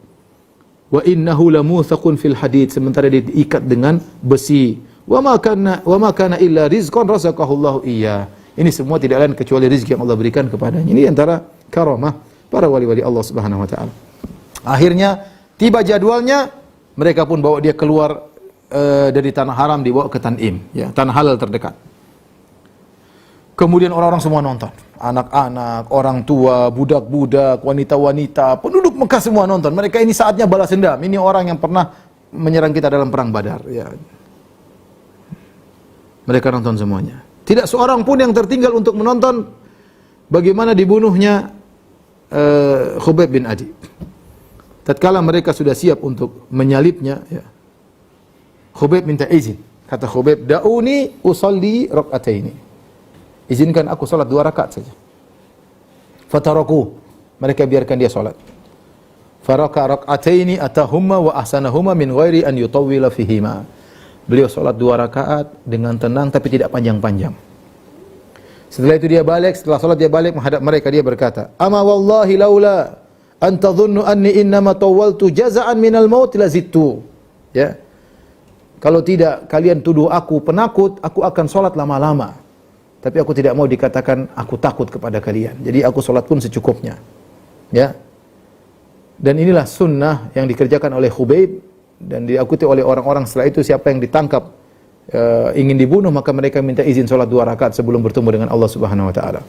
Wa innahu lamuthaqun fil hadid, sementara dia diikat dengan besi. Wa ma kana illa rizqan razaqahu Allah iyyah. Ini semua tidak lain kecuali rezeki yang Allah berikan kepadanya. Ini antara karamah para wali-wali Allah Subhanahu wa taala. Akhirnya tiba jadwalnya, mereka pun bawa dia keluar dari tanah haram, dibawa ke Tan'im, ya, tanah halal terdekat. Kemudian orang-orang semua nonton. Anak-anak, orang tua, budak-budak, wanita-wanita, penduduk Mekah semua nonton. Mereka ini saatnya balas dendam. Ini orang yang pernah menyerang kita dalam perang Badar, ya. Mereka nonton semuanya. Tidak seorang pun yang tertinggal untuk menonton bagaimana dibunuhnya Khubayb bin Adi. Tatkala mereka sudah siap untuk menyalibnya, ya, Khubayb minta izin. Kata Khubayb, da'uni usalli rak'ataini. Izinkan aku salat 2 rakaat saja. Fataraku, mereka biarkan dia salat. Faraka rak'ataini atahumma wa ahsanahuma min ghairi an yutawwila fihima. Beliau salat 2 rakaat dengan tenang tapi tidak panjang-panjang. Setelah itu dia balik, setelah salat dia balik menghadap mereka, dia berkata, "Ama wallahi laula an tadhunnu anni innama tawwaltu jaza'an minal maut lazittu." Ya. Kalau tidak kalian tuduh aku penakut, aku akan salat lama-lama. tapi aku tidak mau dikatakan aku takut kepada kalian. Jadi aku salat pun secukupnya. Ya. Dan inilah sunnah yang dikerjakan oleh Khubayb dan diikuti oleh orang-orang setelah itu. Siapa yang ditangkap ingin dibunuh, maka mereka minta izin salat 2 rakaat sebelum bertemu dengan Allah Subhanahu wa taala.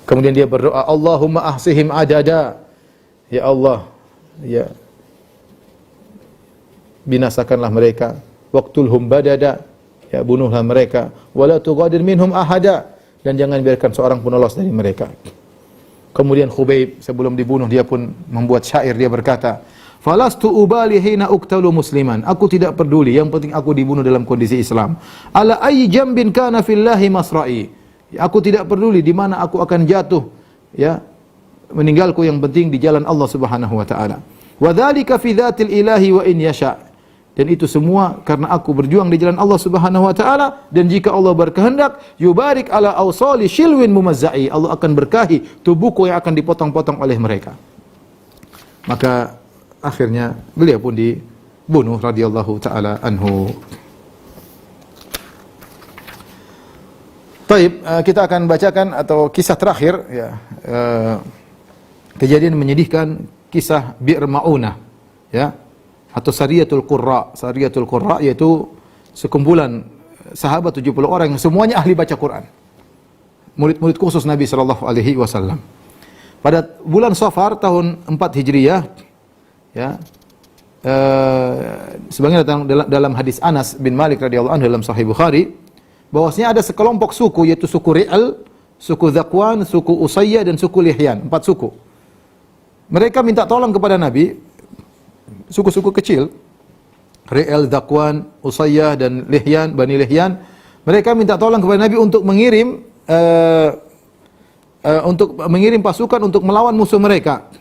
Kemudian dia berdoa, Allahumma ahsihim adada. Ya Allah, ya binasakanlah mereka, waqtulhum badada, ya bunuhlah mereka, wala tughadir minhum ahada, dan jangan biarkan seorang pun lolos dari mereka. Kemudian Khubayb sebelum dibunuh dia pun membuat syair, dia berkata, falastu ubali hina uqtalu musliman, aku tidak peduli, yang penting aku dibunuh dalam kondisi Islam. Ala ayyi jambin kana fillahi masra'i, aku tidak peduli di mana aku akan jatuh, ya meninggalku, yang penting di jalan Allah Subhanahu wa taala. Wa dzalika fi dzatil ilahi wa in yasha, dan itu semua karena aku berjuang di jalan Allah Subhanahu wa taala, dan jika Allah berkehendak, yubarik ala awsali shilwin mumazza'i, Allah akan berkahi tubuhku yang akan dipotong-potong oleh mereka. Maka akhirnya beliau pun dibunuh radhiyallahu taala anhu. Baik, kita akan bacakan atau kisah terakhir, ya, kejadian menyedihkan, kisah Bi'r Ma'unah, ya, atau Sariyatul Qurra. Sariyatul Qurra yaitu sekumpulan sahabat 70 orang yang semuanya ahli baca Quran, murid-murid khusus Nabi sallallahu alaihi wasallam. Pada bulan Safar tahun 4 Hijriah, ya, sebagaimana datang dalam hadis Anas bin Malik radhiyallahu anhu dalam Sahih Bukhari, bahwasanya ada sekelompok suku, yaitu suku Ri'al, suku Zakwan, suku Usayyah, dan suku Lihyan, 4 suku. Mereka minta tolong kepada Nabi, suku-suku kecil, Ri'al, Zakwan, Usayyah, dan Lihyan, Bani Lihyan. Mereka minta tolong kepada Nabi untuk mengirim pasukan untuk melawan musuh mereka.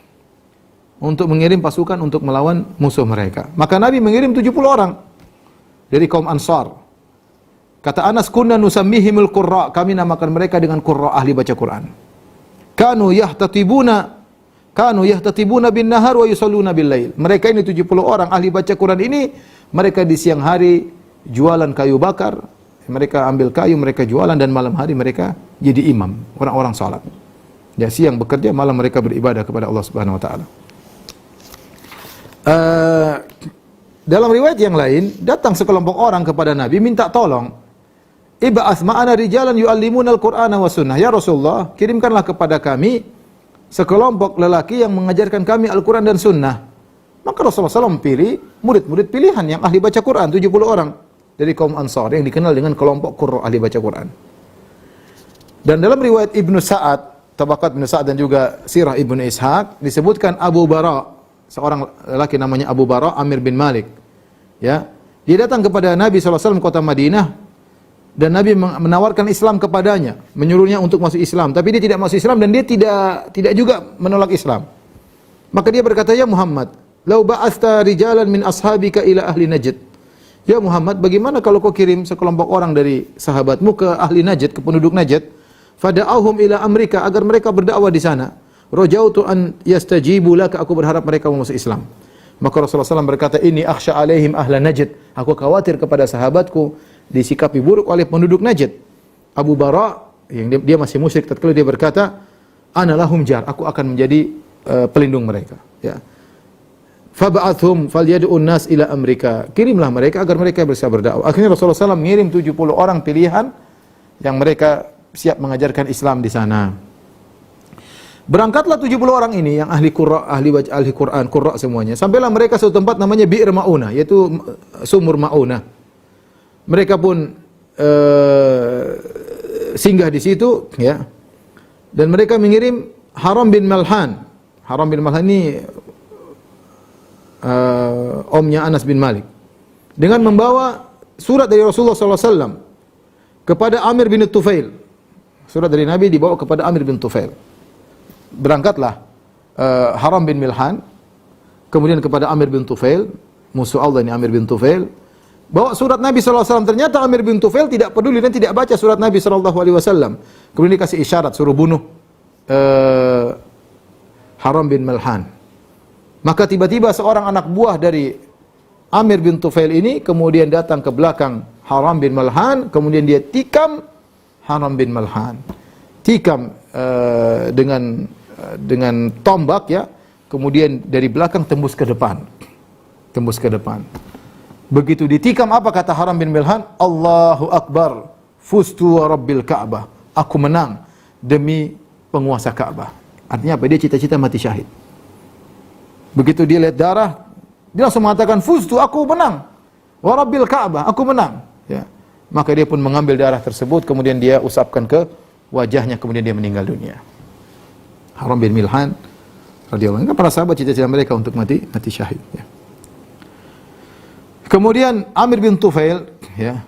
Untuk mengirim pasukan untuk melawan musuh mereka. Maka Nabi mengirim 70 orang dari kaum Ansar. Kata Anas, kunna nusammihimul qurra, kami namakan mereka dengan qurra, ahli baca Quran. Kanu yahtatibuna bin nahar wa yusalluna bil lail. Mereka ini 70 orang ahli baca Quran ini, mereka di siang hari jualan kayu bakar, mereka ambil kayu, mereka jualan, dan malam hari mereka jadi imam, orang-orang salat. Ya, siang bekerja, malam mereka beribadah kepada Allah Subhanahu wa taala. Dalam riwayat yang lain, datang sekelompok orang kepada Nabi minta tolong. Ib'ats ma'ana rijalan yu'allimuna al-Qur'ana wa sunnah. Ya Rasulullah, kirimkanlah kepada kami sekelompok lelaki yang mengajarkan kami Al-Quran dan sunnah. Maka Rasulullah SAW pilih murid-murid pilihan yang ahli baca Quran, 70 orang dari kaum Ansar yang dikenal dengan kelompok Qurra, ahli baca Quran. Dan dalam riwayat Ibnu Sa'ad, Tabaqat Ibnu Sa'ad, dan juga Sirah Ibnu Ishaq, disebutkan Abu Bara, seorang lelaki namanya Abu Bara, Amir bin Malik. Ya, dia datang kepada Nabi SAW kota Madinah, dan Nabi menawarkan Islam kepadanya, menyuruhnya untuk masuk Islam, tapi dia tidak masuk Islam, dan dia tidak juga menolak Islam. Maka dia berkata, ya Muhammad, lau ba'athta rijalan min ashabika ila ahli Najd. Ya Muhammad, bagaimana kalau kau kirim sekelompok orang dari sahabatmu ke ahli Najd, ke penduduk Najd, fada'ahum ila Amrika, agar mereka berdakwah di sana. Rajautu an yastajibu laka, aku berharap mereka masuk Islam. Maka Rasulullah SAW berkata, ini akhsha alaihim ahla Najd, aku khawatir kepada sahabatku disikapi buruk oleh penduduk Najd. Abu Bara, yang dia masih musyrik tatkala, dia berkata, ana lahum jar, aku akan menjadi pelindung mereka. Ya. Fab'athhum falyad'un nas ila Amrika, kirimlah mereka agar mereka bisa berdakwah. Akhirnya Rasulullah SAW mengirim 70 orang pilihan yang mereka siap mengajarkan Islam di sana. Berangkatlah 70 orang ini yang ahli Qurra, ahli baca ahli Quran, Qurra semuanya. Sampailah mereka suatu tempat namanya Bi'r Ma'unah, yaitu sumur Ma'unah. Mereka pun singgah di situ, ya. Dan mereka mengirim Haram bin Malhan. Haram bin Malhan ini omnya Anas bin Malik, dengan membawa surat dari Rasulullah SAW kepada Amir bin Tufail. Surat dari Nabi dibawa kepada Amir bin Tufail. Berangkatlah Haram bin Milhan kemudian kepada Amir bin Tufail, musuh Allah ini Amir bin Tufail, bawa surat Nabi SAW. Ternyata Amir bin Tufail tidak peduli dan tidak baca surat Nabi SAW. Kemudian dikasih isyarat suruh bunuh Haram bin Milhan. Maka tiba-tiba seorang anak buah dari Amir bin Tufail ini kemudian datang ke belakang Haram bin Milhan, kemudian dia tikam Haram bin Milhan. Tikam dengan tombak ya, kemudian dari belakang tembus ke depan. Tembus ke depan. Begitu ditikam apa kata Haram bin Milhan? Allahu Akbar, fustu wa rabbil Ka'bah. Aku menang demi penguasa Ka'bah. Artinya apa? Dia cita-cita mati syahid. Begitu dia lihat darah, dia langsung mengatakan fustu, aku menang. Wa rabbil Ka'bah, aku menang. Ya. Maka dia pun mengambil darah tersebut, kemudian dia usapkan ke wajahnya, kemudian dia meninggal dunia. Haram bin Milhan radhiyallahu anhu, para sahabat cita-cita mereka untuk mati syahid. Ya. Kemudian Amir bin Tufail, ya,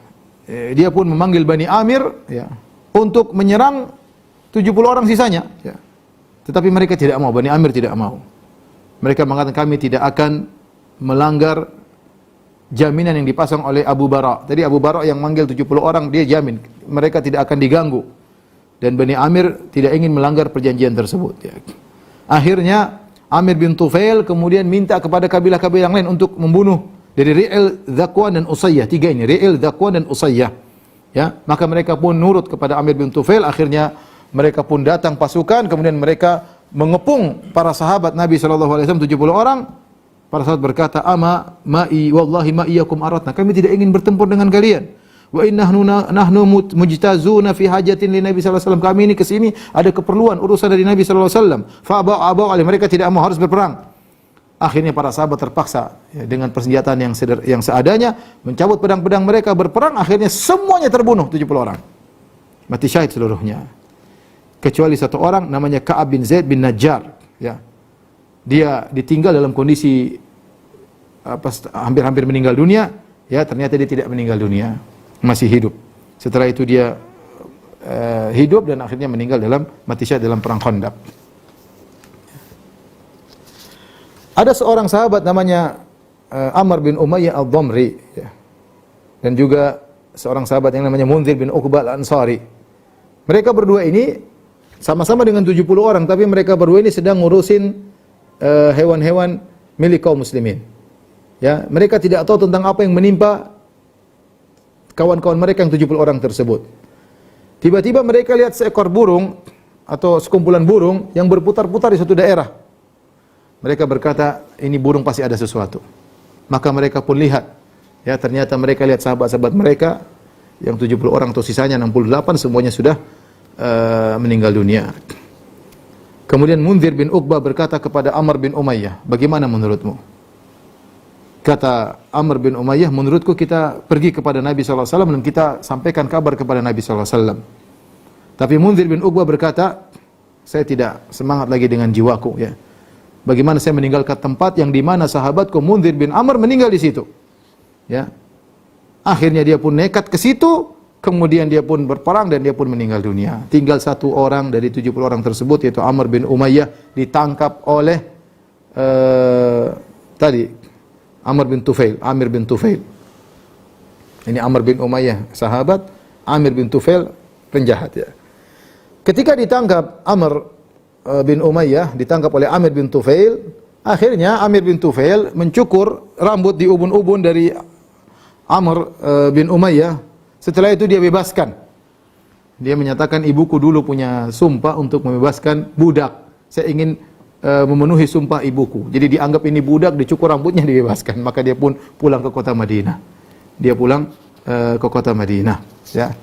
dia pun memanggil Bani Amir, ya, untuk menyerang 70 orang sisanya. Ya. Tetapi mereka tidak mau, Bani Amir tidak mau. Mereka mengatakan kami tidak akan melanggar jaminan yang dipasang oleh Abu Bara. Tadi Abu Bara yang manggil 70 orang, dia jamin mereka tidak akan diganggu. Dan Bani Amir tidak ingin melanggar perjanjian tersebut. Ya. Akhirnya Amir bin Tufail kemudian minta kepada kabilah-kabilah yang lain untuk membunuh dari Ri'il, Dzakwan dan Usayyah. Tiga ini, Ri'il, Dzakwan dan Usayyah. Ya, maka mereka pun nurut kepada Amir bin Tufail. Akhirnya mereka pun datang pasukan, kemudian mereka mengepung para sahabat Nabi SAW 70 orang. Para sahabat berkata, "Ama ma'i wallahi ma iyyakum aradna." Kami tidak ingin bertempur dengan kalian. Wa nahnu mujtazuna fi hajatin li Nabi sallallahu alaihi wasallam. Kami ini ke sini ada keperluan urusan dari Nabi sallallahu alaihi wasallam. Fa abau mereka tidak mau, harus berperang. Akhirnya para sahabat terpaksa ya, dengan persenjataan yang seadanya mencabut pedang-pedang mereka, berperang. Akhirnya semuanya terbunuh 70 orang. Mati syahid seluruhnya. Kecuali satu orang namanya Ka'ab bin Zaid bin Najjar, ya. Dia ditinggal dalam kondisi hampir-hampir meninggal dunia, ya, ternyata dia tidak meninggal dunia, masih hidup. Setelah itu dia hidup dan akhirnya meninggal dalam mati syahid dalam perang Khandaq. Ada seorang sahabat namanya Amr bin Umayyah al-Dhamri, ya. Dan juga seorang sahabat yang namanya Munzir bin Uqbah al-Ansari. Mereka berdua ini sama-sama dengan 70 orang, tapi mereka berdua ini sedang ngurusin hewan-hewan milik kaum muslimin. Ya, mereka tidak tahu tentang apa yang menimpa kawan-kawan mereka yang 70 orang tersebut. Tiba-tiba mereka lihat seekor burung atau sekumpulan burung yang berputar-putar di suatu daerah. Mereka berkata, ini burung pasti ada sesuatu. Maka mereka pun lihat. Ya, ternyata mereka lihat sahabat-sahabat mereka yang 70 orang atau sisanya 68 semuanya sudah meninggal dunia. Kemudian Munzir bin Uqbah berkata kepada Amr bin Umayyah, bagaimana menurutmu? Kata Amr bin Umayyah, menurutku kita pergi kepada Nabi SAW dan kita sampaikan kabar kepada Nabi SAW. Tapi Munzir bin Uqbah berkata, saya tidak semangat lagi dengan jiwaku. Ya. Bagaimana saya meninggalkan tempat yang di mana sahabatku Munzir bin Amr meninggal di situ? Ya. Akhirnya dia pun nekat ke situ, kemudian dia pun berperang dan dia pun meninggal dunia. Tinggal satu orang dari 70 orang tersebut, yaitu Amr bin Umayyah, ditangkap oleh Amir bin Tufail. Ini Amr bin Umayyah sahabat, Amir bin Tufail penjahat, ya. Ketika ditangkap Amr bin Umayyah, ditangkap oleh Amir bin Tufail, akhirnya Amir bin Tufail mencukur rambut di ubun-ubun dari Amr bin Umayyah. Setelah itu dia bebaskan. Dia menyatakan, ibuku dulu punya sumpah untuk membebaskan budak. Saya ingin memenuhi sumpah ibuku. Jadi dianggap ini budak, dicukur rambutnya, dibebaskan. Maka dia pun pulang ke kota Madinah. Dia pulang ke kota Madinah. Ya.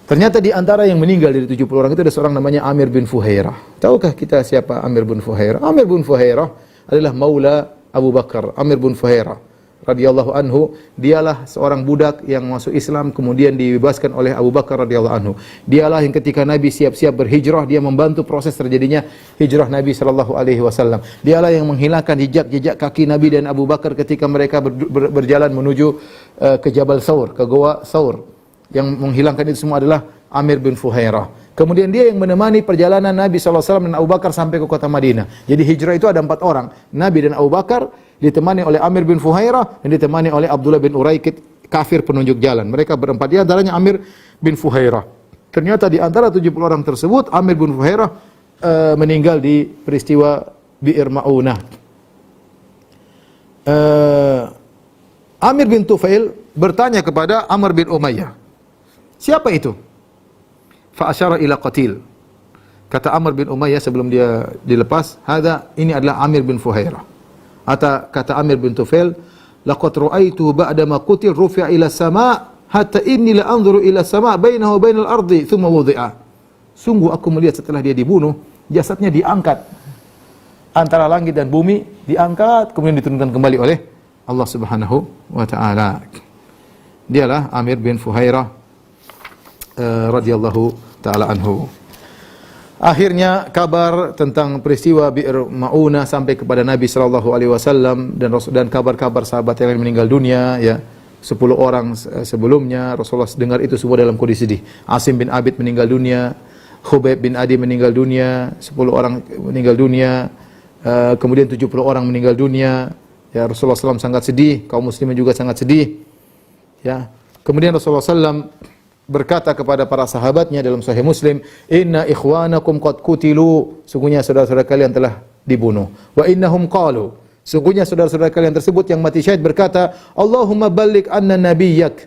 Ternyata di antara yang meninggal dari 70 orang itu ada seorang namanya Amir bin Fuhairah. Tahukah kita siapa Amir bin Fuhairah? Amir bin Fuhairah adalah maula Abu Bakar. Amir bin Fuhairah radhiyallahu anhu, dialah seorang budak yang masuk Islam kemudian dibebaskan oleh Abu Bakar radhiyallahu anhu. Dialah yang ketika Nabi siap-siap berhijrah, dia membantu proses terjadinya hijrah Nabi sallallahu alaihi wasallam. Dialah yang menghilangkan jejak-jejak kaki Nabi dan Abu Bakar ketika mereka berjalan menuju ke Jabal Thawr, ke Goa Thawr. Yang menghilangkan itu semua adalah Amir bin Fuhairah. Kemudian dia yang menemani perjalanan Nabi SAW dan Abu Bakar sampai ke kota Madinah. Jadi hijrah itu ada 4 orang. Nabi dan Abu Bakar, ditemani oleh Amir bin Fuhairah, dan ditemani oleh Abdullah bin Uraikid, kafir penunjuk jalan. Mereka berempat, di antaranya Amir bin Fuhairah. Ternyata di antara 70 orang tersebut, Amir bin Fuhairah meninggal di peristiwa Bi'r Ma'unah. Amir bin Tufail bertanya kepada Amr bin Umayyah, siapa itu? fa asyara ila qatil. Kata Amr bin Umayyah sebelum dia dilepas, ini adalah Amir bin Fuhairah. Kata Amir bin Tufail, laqad ra'aitu ba'da ma qutil rufi'a ila sama' hatta inni la anzuru ila sama' bainahu wa bainal ardi thumma wudi'a. Sungguh aku melihat setelah dia dibunuh, jasadnya diangkat antara langit dan bumi, diangkat kemudian diturunkan kembali oleh Allah Subhanahu wa taala. Dialah Amir bin Fuhairah radhiyallahu taala anhu. Akhirnya kabar tentang peristiwa Bi'r Ma'unah sampai kepada Nabi sallallahu alaihi wasallam dan kabar-kabar sahabat yang meninggal dunia, ya. 10 orang sebelumnya Rasulullah dengar itu semua dalam kondisi sedih. Asim bin Abid meninggal dunia, Khubayb bin Adi meninggal dunia, 10 orang meninggal dunia, kemudian 70 orang meninggal dunia. Ya, Rasulullah SAW sangat sedih, kaum muslimin juga sangat sedih. Ya. Kemudian Rasulullah SAW berkata kepada para sahabatnya dalam Sahih Muslim, "Inna ikhwanakum qad kutilu." Sungguhnya saudara-saudara kalian telah dibunuh. Wa innahum qalu. Sungguhnya saudara-saudara kalian tersebut yang mati syahid berkata, "Allahumma balligh anna nabiyyak."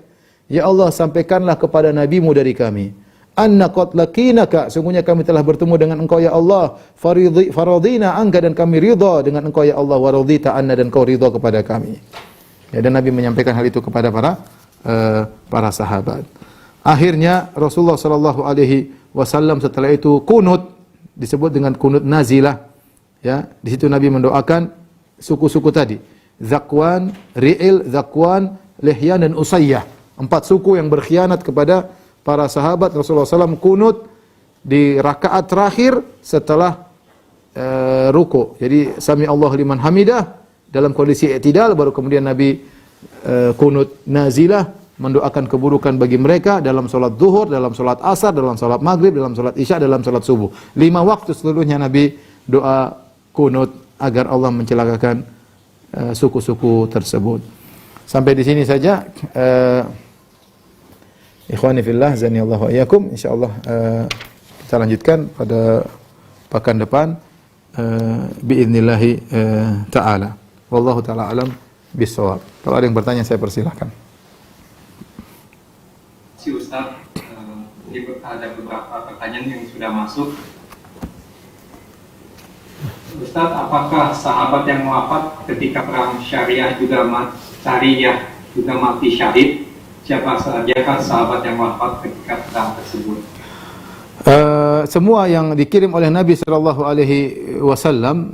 Ya Allah, sampaikanlah kepada nabimu dari kami. Anna qad lakinaka. Sungguhnya kami telah bertemu dengan engkau ya Allah. Faradina anka, dan kami ridha dengan engkau ya Allah. Wa radita anna, dan kau ridha kepada kami. Ya, dan Nabi menyampaikan hal itu kepada para sahabat. Akhirnya Rasulullah sallallahu alaihi wasallam setelah itu kunut, disebut dengan kunut nazilah. Ya, di situ Nabi mendoakan suku-suku tadi, Zakwan, Ri'il, Zakwan, Lihyan dan Usayyah. 4 suku yang berkhianat kepada para sahabat. Rasulullah SAW kunut di rakaat terakhir setelah ruku. Jadi sami Allah liman hamidah dalam kondisi i'tidal, baru kemudian Nabi kunut nazilah, mendoakan keburukan bagi mereka dalam salat zuhur, dalam salat asar, dalam salat maghrib, dalam salat isya, dalam salat subuh. 5 waktu seluruhnya Nabi doa kunut agar Allah mencelakakan suku-suku tersebut. Sampai di sini saja. Ikhwani fillah, zanillahu wa iyyakum. Insyaallah kita lanjutkan pada pekan depan biidznillah taala. Wallahu taala alam bissawab. Kalau ada yang bertanya saya persilahkan. Si Ustaz, ada beberapa pertanyaan yang sudah masuk. Ustaz, apakah sahabat yang wafat ketika perang syariah juga mati syahid? Siapa saja sahabat yang wafat ketika perang tersebut? Semua yang dikirim oleh Nabi sallallahu alaihi wasallam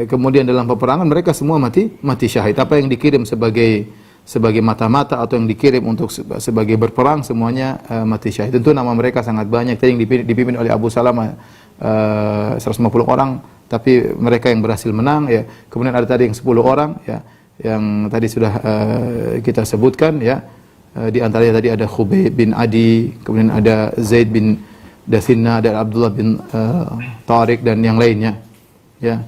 kemudian dalam peperangan, mereka semua mati syahid. Apa yang dikirim sebagai mata-mata atau yang dikirim untuk sebagai berperang, semuanya mati syahid. Tentu nama mereka sangat banyak. Tadi yang dipimpin oleh Abu Salamah 150 orang, tapi mereka yang berhasil menang, ya. Kemudian ada tadi yang 10 orang, ya, yang tadi sudah kita sebutkan, ya. Di antaranya tadi ada Khubayb bin Adi, kemudian ada Zaid bin Dathinna, ada Abdullah bin Tariq dan yang lainnya, ya.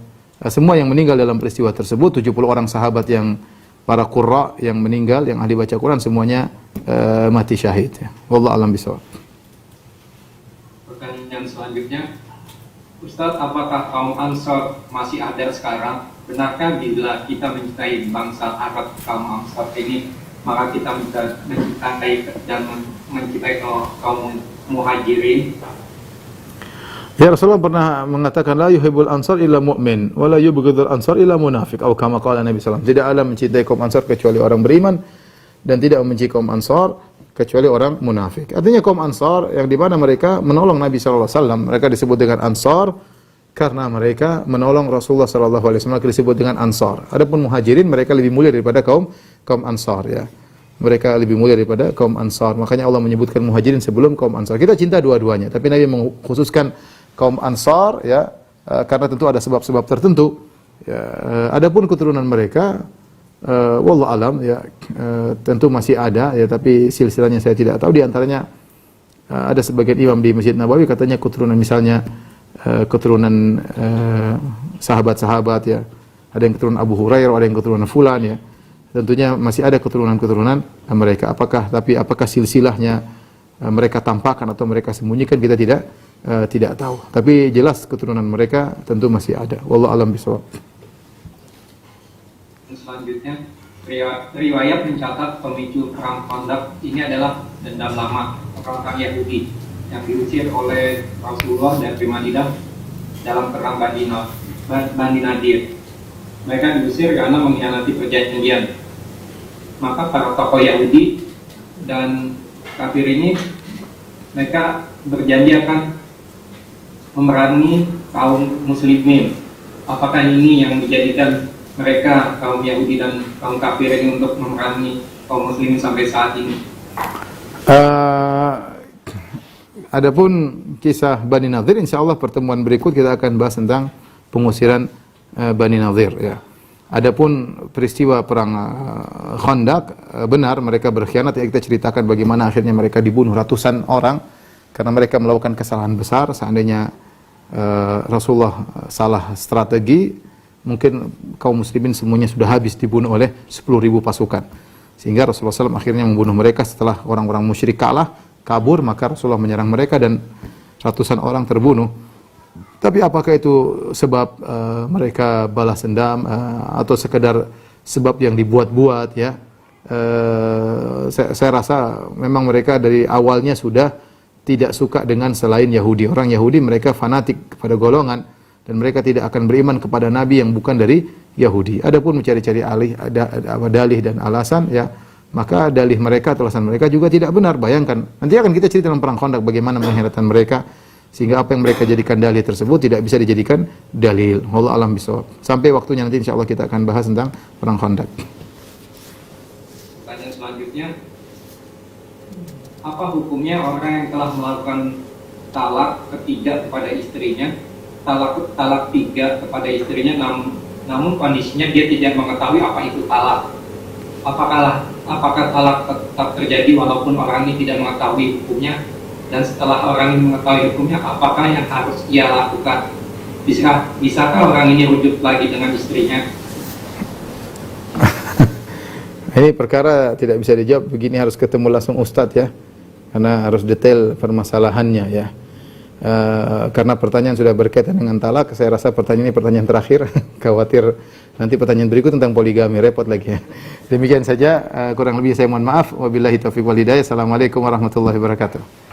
Semua yang meninggal dalam peristiwa tersebut, 70 orang sahabat yang para qurra yang meninggal, yang ahli baca Quran, semuanya mati syahid, ya. Wallahu a'lam bishawab. Pertanyaan selanjutnya, Ustaz, apakah kaum Ansar masih ada sekarang? Benarkah bila kita mencintai bangsa Arab kaum Ansar ini, maka kita mencintai dan mencintai kaum Muhajirin? Ya, Rasulullah pernah mengatakan la yuhibbul ansar illa mu'min wa la yubghidul ansar illa munafiq, atau kama qala Nabi sallallahu alaihi wasallam. Tidak ada mencintai kaum Ansar kecuali orang beriman, dan tidak membenci kaum Ansar kecuali orang munafik. Artinya kaum Ansar yang di mana mereka menolong Nabi sallallahu alaihi wasallam, mereka disebut dengan Ansar karena mereka menolong Rasulullah sallallahu alaihi wasallam, mereka disebut dengan Ansar. Adapun Muhajirin, mereka lebih mulia daripada kaum Ansar, ya. Mereka lebih mulia daripada kaum Ansar. Makanya Allah menyebutkan Muhajirin sebelum kaum Ansar. Kita cinta dua-duanya, tapi Nabi mengkhususkan kaum Ansar, ya, karena tentu ada sebab-sebab tertentu. Ya, adapun keturunan mereka, wallahu alam, ya, tentu masih ada, ya, tapi silsilahnya saya tidak tahu. Di antaranya ada sebagian imam di Masjid Nabawi katanya keturunan, misalnya keturunan sahabat-sahabat, ya. Ada yang keturunan Abu Hurairah, ada yang keturunan fulan, ya. Tentunya masih ada keturunan-keturunan mereka. Apakah silsilahnya mereka tampakkan atau mereka sembunyikan, kita tidak tahu. Tapi jelas keturunan mereka tentu masih ada. Wallahu a'lam bishawab. Selanjutnya, riwayat mencatat pemicu perang Khandaq ini adalah dendam lama orang-orang Yahudi. yang diusir oleh Rasulullah dari Madinah dalam perang Bani Nadir. Mereka diusir karena mengkhianati perjanjian. Maka para tokoh Yahudi dan kafir ini mereka berjanji akan memerangi kaum muslimin. Apakah ini yang menjadikan mereka kaum Yahudi dan kaum kafir ini untuk memerangi kaum muslimin sampai saat ini? Adapun kisah Bani Nadir, insyaallah pertemuan berikut kita akan bahas tentang pengusiran Bani Nadir, ya. Adapun peristiwa perang Khandaq, benar mereka berkhianat, ya, kita ceritakan bagaimana akhirnya mereka dibunuh ratusan orang karena mereka melakukan kesalahan besar. Seandainya Rasulullah salah strategi, mungkin kaum muslimin semuanya sudah habis dibunuh oleh 10.000 pasukan. Sehingga Rasulullah SAW akhirnya membunuh mereka setelah orang-orang musyrik kalah, kabur, maka Rasulullah menyerang mereka dan ratusan orang terbunuh. Tapi apakah itu sebab mereka balas dendam atau sekedar sebab yang dibuat-buat, ya? Saya rasa memang mereka dari awalnya sudah tidak suka dengan selain Yahudi. Orang Yahudi mereka fanatik kepada golongan dan mereka tidak akan beriman kepada nabi yang bukan dari Yahudi. Adapun mencari-cari dalih dan alasan, ya, maka dalih mereka atau alasan mereka juga tidak benar. Bayangkan, nanti akan kita cerita dalam perang Khandaq bagaimana mengkhianatan mereka sehingga apa yang mereka jadikan dalih tersebut tidak bisa dijadikan dalil. Wallahu a'lam bishawab. Sampai waktunya nanti insyaallah kita akan bahas tentang perang Khandaq. Pertanyaan selanjutnya, apa hukumnya orang yang telah melakukan talak ketiga kepada istrinya, talak tiga kepada istrinya, namun kondisinya dia tidak mengetahui apa itu talak? Apakah talak tetap terjadi walaupun orang ini tidak mengetahui hukumnya? Dan setelah orang ini mengetahui hukumnya, apakah yang harus ia lakukan? Bisakah orang ini rujuk lagi dengan istrinya? Ini perkara tidak bisa dijawab begini, harus ketemu langsung ustadz, ya, karena harus detail permasalahannya, ya. Karena pertanyaan sudah berkaitan dengan talak, saya rasa pertanyaan ini pertanyaan terakhir. Khawatir nanti pertanyaan berikut tentang poligami, repot lagi, ya. Demikian saja, kurang lebih saya mohon maaf. Wabillahi taufiq wal hidayah. Assalamualaikum warahmatullahi wabarakatuh.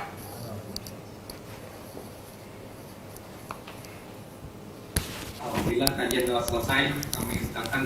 Alhamdulillah kajian telah selesai. Kami sedangkan